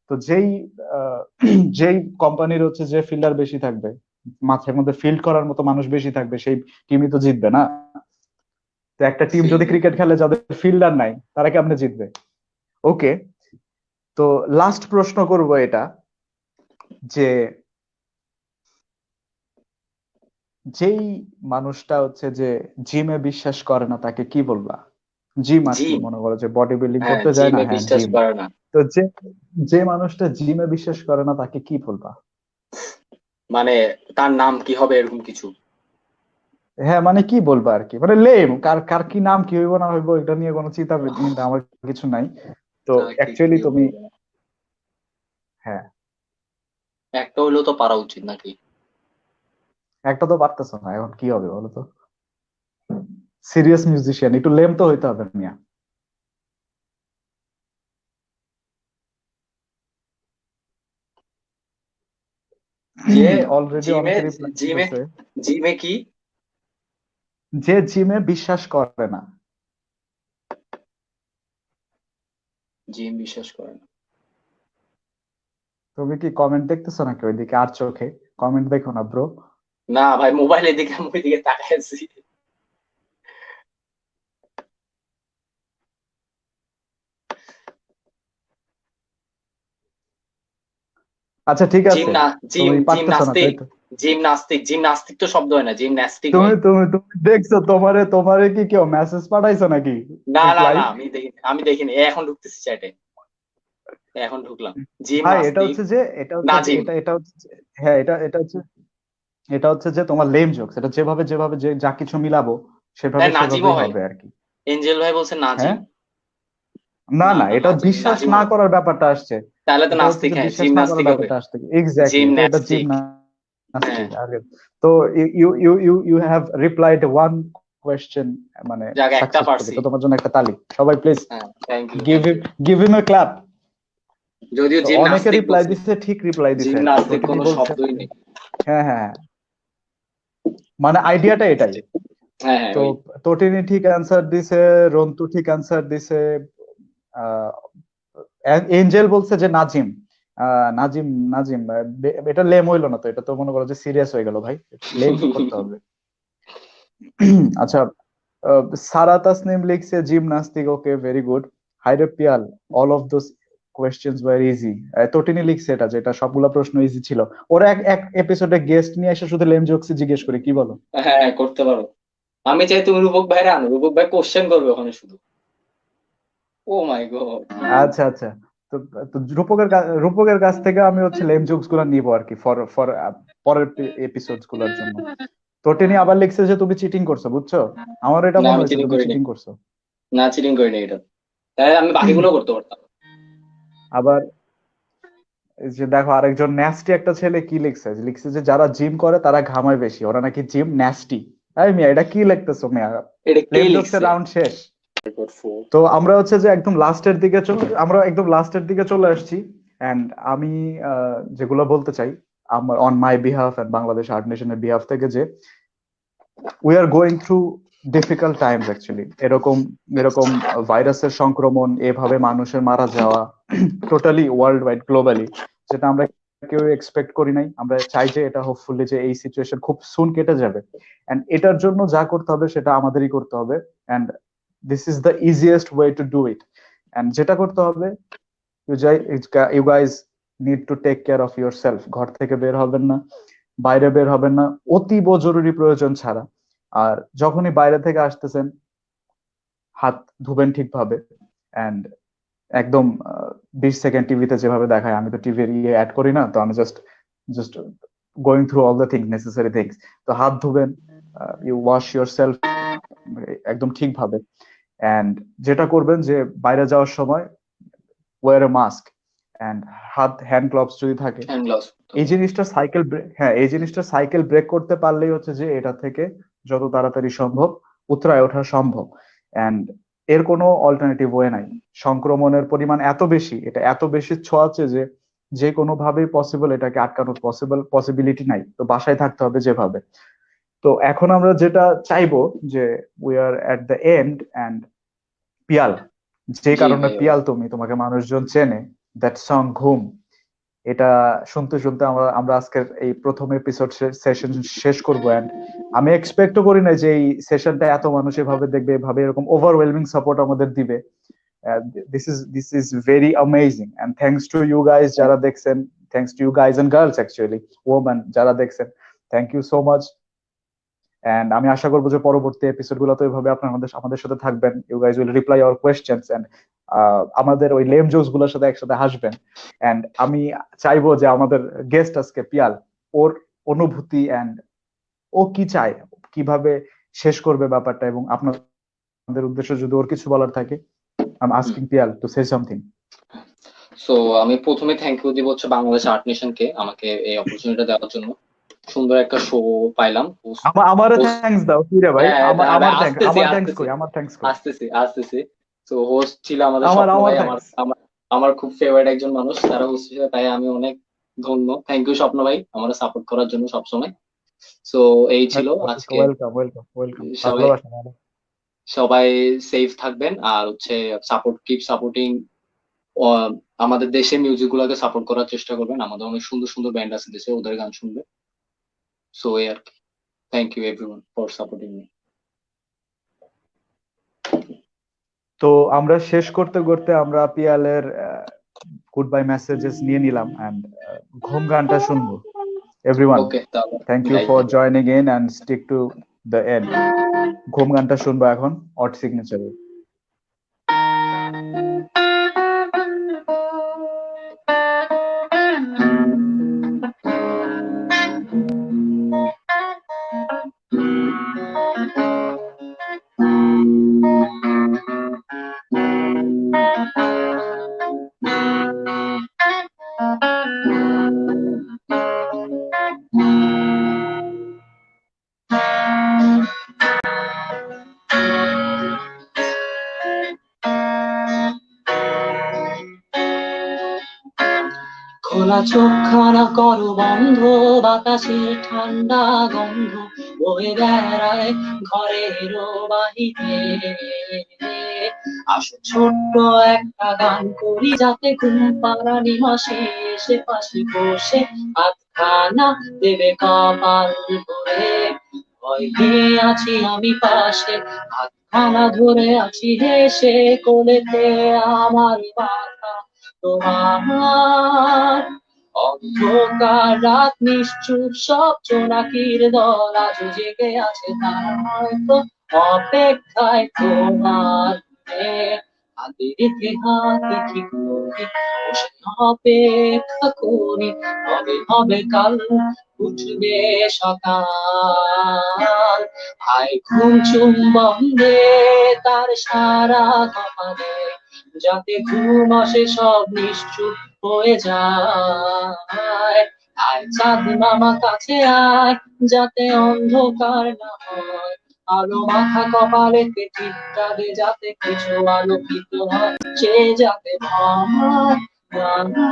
তো যেই আহ, যেই কোম্পানির হচ্ছে যে ফিল্ডার বেশি থাকবে, মাঠের মধ্যে ফিল্ড করার মতো মানুষ বেশি থাকবে, সেই টিমই তো জিতবে না। তো একটা টিম যদি সেই ক্রিকেট খেলে যাদের ফিল্ডার নাই, তারা কেমনে জিতবে? ওকে, তো লাস্ট প্রশ্ন করব এটা, যে যেই মানুষটা হচ্ছে যে জিমে বিশ্বাস করে না, তাকে কি বলবা? জিম আর কি, জিম, মনে করো যে বডি বিল্ডিং হ্যাঁ করতে যায় না, জিমে হ্যাঁ বিশ্বাস জিম। করে না। তো যে যে মানুষটা জিমে বিশ্বাস করে না, তাকে কি বলবা? মানে তার নাম কি হবে এরকম কিছু? হ্যাঁ মানে কি বলবা আর কি, মানে লেম, কার কার কি নাম কি হইব না হইব এটা নিয়ে কোনো চিন্তা চিন্তা আমার কিছু নাই। তো তাকে অ্যাকচুয়ালি কি তুমি, বলবো? হ্যাঁ, একটা হইলেও তো পারা উচিত নাকি? একটা তো পারতেছো না, এখন কি হবে বলো তো? সিরিয়াস মিউজিশিয়ান, একটু লেম তো হইতে হবে মিয়া। যে অলরেডি জিমে, অনেকে রিপ্লাই জিমে, দিতেছে। জিমে কি? যে জিমে বিশ্বাস করে না। জিম বিশ্বাস করে না। তুমি কি কমেন্ট দেখতেছো নাকি ওইদিকে আর চোখে? কমেন্ট দেখো না ব্রো। না ভাই, মোবাইলের দিকে আমি ওইদিকে তাকাই আছি। আচ্ছা ঠিক জিম আছে, না, জিম তুমি জিম পারতেছো না তাই নাস্তিক। তো। জিম নাস্তিক, জিম নাস্তিক তো শব্দ হয় না, জিম ন্যাস্টিক তুমি হয়। তুমি তুমি দেখছো, তোমারে তোমারে কি কেউ মেসেজ পাঠাইছো নাকি? না না রিপ্লাই? না, আমি দেখিনি, আমি দেখিনি, এখন ঢুকতেছি চ্যাটে, এখন ঢুকলাম। জিম ভাই এটা নাস্তিক, হচ্ছে যে, এটা হচ্ছে যে, নাজিম। এটা হচ্ছে হ্যাঁ, এটা হচ্ছে, এটা হচ্ছে যে তোমার লেম জোকস। এটা যেভাবে যেভাবে যে যা কিছু মিলাবো সেভাবে হ্যাঁ নাজিমও সেভাবেই হয়, হবে আর কি। এঞ্জেল ভাই বলছে হ্যাঁ, নাজিম। না না না, না, এটা নাজিম বিশ্বাস নাজিম না হবে। করার ব্যাপারটা আসছে। তাহলে তো এটা হচ্ছে নাস্তিক, যে হ্যাঁ বিশ্বাস জিম না করার নাস্তিক হবে। ব্যাপারটা আসছে, এক্স্যাক্টলি। জিম তো এটা জিম নাস্তিক, হ্যাঁ। নাস্টিক আগে। তো you have replied one question, মানে যাক একটা সাকসেসফুলি। পারছি। তো তোমার জন্য একটা তালি, সবাই প্লিজ হ্যাঁ thank you give thank him, you. Give him a clap. যদিও তো জিম অনেকে নাস্তিক রিপ্লাই বলছে, দিছে, ঠিক রিপ্লাই দিছে জিম আর কি। নাস্তিক তটিনী কোনো বলছে, শব্দই নেই। হ্যাঁ হ্যাঁ হ্যাঁ, মানে আইডিয়াটা এটাই। হ্যাঁ হ্যাঁ তো ওই। তটিনী ঠিক অ্যান্সার দিছে, রন্তু ঠিক অ্যান্সার দিছে, আহ, এঞ্জেল বলছে যে নাজিম। নাজিম, নাজিম এটা লেম হইলো না তো, এটা তো মনে করো যে সিরিয়াস হয়ে গেল ভাই, লেম তো করতে হবে। আচ্ছা, সারা তাসনিম লিখছে জিমনাস্টিক, ওকে ভেরি গুড। হাইরে Piyal, all of those questions were easy. Totini লিখছে এটা, যেটা সবগুলা প্রশ্ন ইজি ছিল। ওরা এক এক এপিসোডে গেস্ট নিয়ে এসে শুধু লেম জোকস জিজ্ঞেস করে, কি বলো? হ্যাঁ করতে পারো। আমি চাই তুমি রূপক ভাইরা আনো, রূপক ভাই কোশ্চেন করবে ওখানে শুধু। ও মাই গড। আচ্ছা আচ্ছা। তো তো রূপকের কাছ থেকে আমি হচ্ছে লেম জোকস গুলা নিবো আর কি, ফর ফর পরের এপিসোডস গুলোর জন্য। তটিনী আবার লিখছে যে তুমি চিটিং করছো, বুঝছো? আমার এটা না মনে আমি হয়েছে চিটিং তুমি করিনি, চিটিং করছো। না চিটিং করিনি এটা, তাই আমি বাকিগুলো করতে পারতাম। আবার এই যে দেখো, আরেকজন ন্যাস্টি একটা ছেলে কি লিখছে যে যারা জিম করে তারা ঘামায় বেশি, ওরা নাকি জিম ন্যাস্টি। এই মিয়া, এটা কি লিখতেছো মিয়া? এটা কে লেম জোকস এর লিখছে? রাউন্ড শেষ। তো আমরা হচ্ছে যে একদম লাস্টের দিকে চলে আসছি। এন্ড আমি যেগুলো বলতে চাই আমার on my behalf and Bangladesh art নেশনের বিহাফ থেকে, যে we are going through difficult times actually. এরকম এরকম ভাইরাসের সংক্রমণ, এভাবে মানুষের মারা যাওয়া টোটালি ওয়ার্ল্ড ওয়াইড গ্লোবালি, যেটা আমরা কেউ এক্সপেক্ট করি নাই। আমরা চাই যে এটা হোপফুলি যে এই সিচুয়েশন খুব সুন কেটে যাবে। এন্ড এটার জন্য যা করতে হবে সেটা আমাদেরই করতে হবে। And this is the easiest way to do it. And যেটা করতে হবে, you guys need to take care of your self. ঘর থেকে বের হবেন না, বাইরে বের হবেন না অতীব জরুরি প্রয়োজন ছাড়া। আর যখনই বাইরে থেকে আসতেছেন, হাত ধুবেন ঠিকভাবে। এন্ড একদম 20 সেকেন্ড টিভিতে যেভাবে দেখায়, আমি তো টিভির অ্যাড করি না, তো আমি just just going through all the things, necessary things. তো হাত ধুবেন, ইউ ওয়াশ ইউর সেলফ একদম ঠিকভাবে। এন্ড যেটা করবেন যে বাইরে যাওয়ার সময় wear a mask and hand gloves যদি থাকে। Hand gloves. এই জিনিসটা সাইকেল ব্রেক করতে পারলেই হচ্ছে যে এটা থেকে যত তাড়াতাড়ি সম্ভব উতরায় ওঠা সম্ভব। এন্ড এর কোনো অল্টারনেটিভ ওয়ে নাই। সংক্রমণের পরিমাণ এত বেশি, এটা এত বেশি ছোঁয়াচে যে যে কোনো ভাবেই পসিবল এটাকে আটকানোর পসিবিলিটি নাই। তো বাসায় থাকতে হবে যেভাবে। তো এখন আমরা যেটা চাইবো যে we are at the end. And Piyal, যে জি কারণে ভাই। পিয়াল তুমি, তোমাকে মানুষজন চেনে, দ্যাট সং ঘুম, এটা শুনতে শুনতে আমরা আমরা আজকের এই প্রথম এপিসোড সেশন শেষ করবো। এন্ড আমি এক্সপেক্টও করি না যে এই সেশনটা এত মানুষ এভাবে দেখবে, এভাবে এরকম ওভারওয়েলমিং সাপোর্ট আমাদের দিবে। This is very amazing. And thanks to you guys যারা দেখছেন, thanks to you guys and girls actually, woman যারা দেখছেন, thank you so much. And আমি আশা করবো যে পরবর্তী এপিসোড গুলোতে এভাবে আপনারা আমাদের সাথে থাকবেন। You guys will reply our questions and আমাদের ওই লেম জোকস গুলোর সাথে একসাথে হাসবেন। এন্ড আমি চাইবো যে আমাদের গেস্ট আজকে পিয়াল, ওর অনুভূতি এন্ড ও কি চায়, কিভাবে শেষ করবে ব্যাপারটা, এবং আপনাদের উদ্দেশ্যে যদি ওর কিছু বলার থাকে, I am asking Piyal to say something. So আমি প্রথমে থ্যাংক ইউ দিব হচ্ছে বাংলাদেশ আর্ট নেশনকে আমাকে এই অপরচুনিটি দেওয়ার জন্য। সুন্দর একটা শো পাইলাম। আমারও থ্যাঙ্কস দাও, কি রে ভাই? হ্যাঁ আসতেছি থ্যাঙ্কস আসতেছি কই, আমার থ্যাঙ্কস কই? আসতেছি। তো হোস্ট ছিল আমাদের আমার স্বপ্ন আমার ভাই, আমার থ্যাঙ্কস। আমার আমার খুব ফেভারিট একজন মানুষ, তারা হোস্ট ছিল, তাই আমি অনেক ধন্য। থ্যাংক ইউ স্বপ্ন ভাই আমার সাপোর্ট করার জন্য সবসময়। সো এই ছিল আজকে। ওয়েলকাম ওয়েলকাম ওয়েলকাম, সবাই ভালোবাসা। সবাই সেফ থাকবেন, আর হচ্ছে কিপ সাপোর্টিং আমাদের দেশের মিউজিক গুলোকে সাপোর্ট করার চেষ্টা করবেন। আমাদের অনেক সুন্দর সুন্দর ব্যান্ড আছে দেশে, ওদের গান শুনবে। সো এই আর কি। Thank you everyone for supporting me. তো আমরা শেষ করতে করতে আমরা পিয়ালের গুড বাই মেসেজেস নিয়ে নিলাম। এন্ড ঘুম গানটা শুনবো। এভরিওয়ান, ওকে তাহলে থ্যাংক ইউ বিদায়। For joining in and stick to the end. ঘুম গানটা শুনবো এখন অট সিগনেচারে। খোলা চোখখানা করো বন্ধ, বাতাসের ঠান্ডা গন্ধ বয়ে বেড়ায় ঘরের বাহিরে। আসো ছোট্ট একটা গান করি, যাতে ঘুম পাড়ানি মাসে এসে পাশে বসে হাতখানা দেবে কপাল করে। ভয় পেয়ে আছি আমি পাশে, হাতখানা ধরে আছি হেসে কোলেতে আমার মাথা। তোমার অন্ধকার রাত নিশ্চুপ সব জোনাকির দল আজ জেগে আছে তারা হয়তো অপেক্ষায় তোমার হাতে রেখে হাতে কি করি বসে অপেক্ষা করি হবে হবে কাল উঠবে সকাল আয় ঘুম চুম্বন দে তার সারা কপালে যাতে ঘুম আসে সব নিশ্চুপ হয়ে যায় আয় চাঁদ মামা কাছে আয় যাতে অন্ধকার না হয় আলো মাখা কপালেতে টিপটা দে যাতে কিছু আলোকিত হয় সে যাতে ভয় না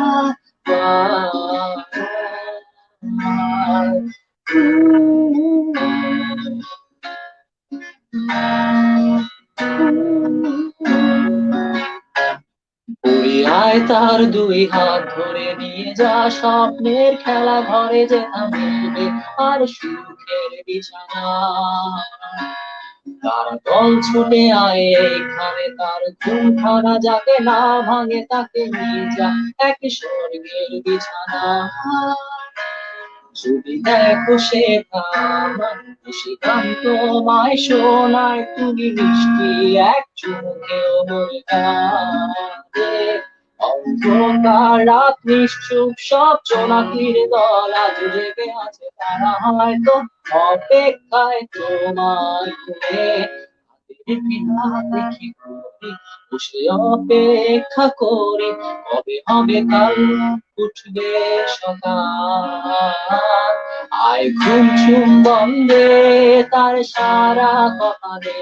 আয় তার দুই হাত ধরে নিয়ে যা স্বপ্নের খেলা ঘরে যে থামবে আর সুখের বিছানা তার দল ছুটে আয় এখানে তার ঘুমখানা যাতে না ভাঙে তাকে নিয়ে যা এক স্বর্গের বিছানা যদি দেখো সে সে গান তোমায় শোনায় তুমি মিষ্টি এক চোখেও বলে কাঁদে অন্ধকার রাত নিশ্চুপ সব জোনাকির দল আজ জেগে আছে তারা হয়তো অপেক্ষায় তোমার ঘুরে দেখি বসে অপেক্ষা করি কবে হবে কাল উঠবে সকাল আয় ঘুম চুম্বন দে তার সারা কপালে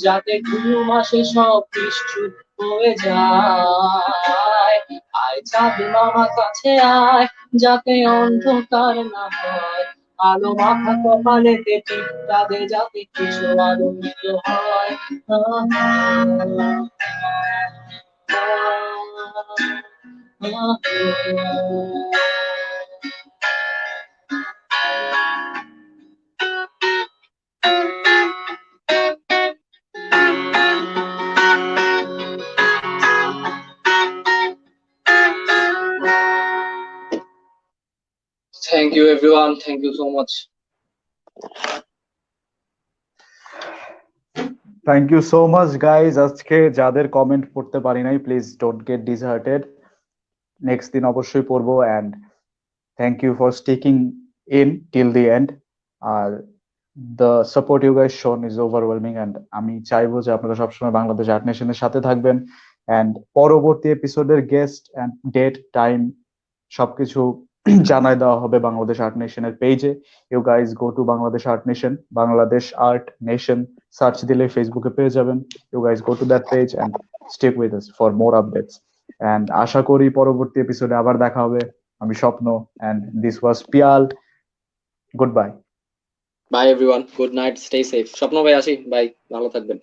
যাতে ঘুম আসে সব নিশ্চুপ হয়ে যায় আয় চাঁদ মামা কাছে আয় যাতে অন্ধকার না হয় আলো মাখা কপালেতে টিপটা দে যাতে কিছু আলোকিত হয় Thank you everyone. Thank you so much. Thank you so much guys. আজকে যাদের কমেন্ট পড়তে পারি নাই please don't get disheartened, next দিন অবশ্যই পড়বো। And thank you for sticking in till the end. আর the support you guys shown is overwhelming. And আমি চাইবো যে আপনারা সবসময় বাংলাদেশ আর্ট নেশনের সাথে থাকবেন। অ্যান্ড পরবর্তী এপিসোডের গেস্ট অ্যান্ড ডেট টাইম সবকিছু জানাই দেওয়া হবে বাংলাদেশ আর্ট নেশনের পেজে। You guys go to Bangladesh art nation, Bangladesh art nation search দিলে ফেসবুকে পেয়ে যাবেন। You guys go to that page and stick with us for more updates. And আশা করি পরবর্তী এপিসোডে আবার দেখা হবে। আমি Swapno, and this was Piyal. Good bye. Bye everyone. Good night. Stay safe. স্বপ্ন ভাই আসি। বাই, ভালো থাকবেন।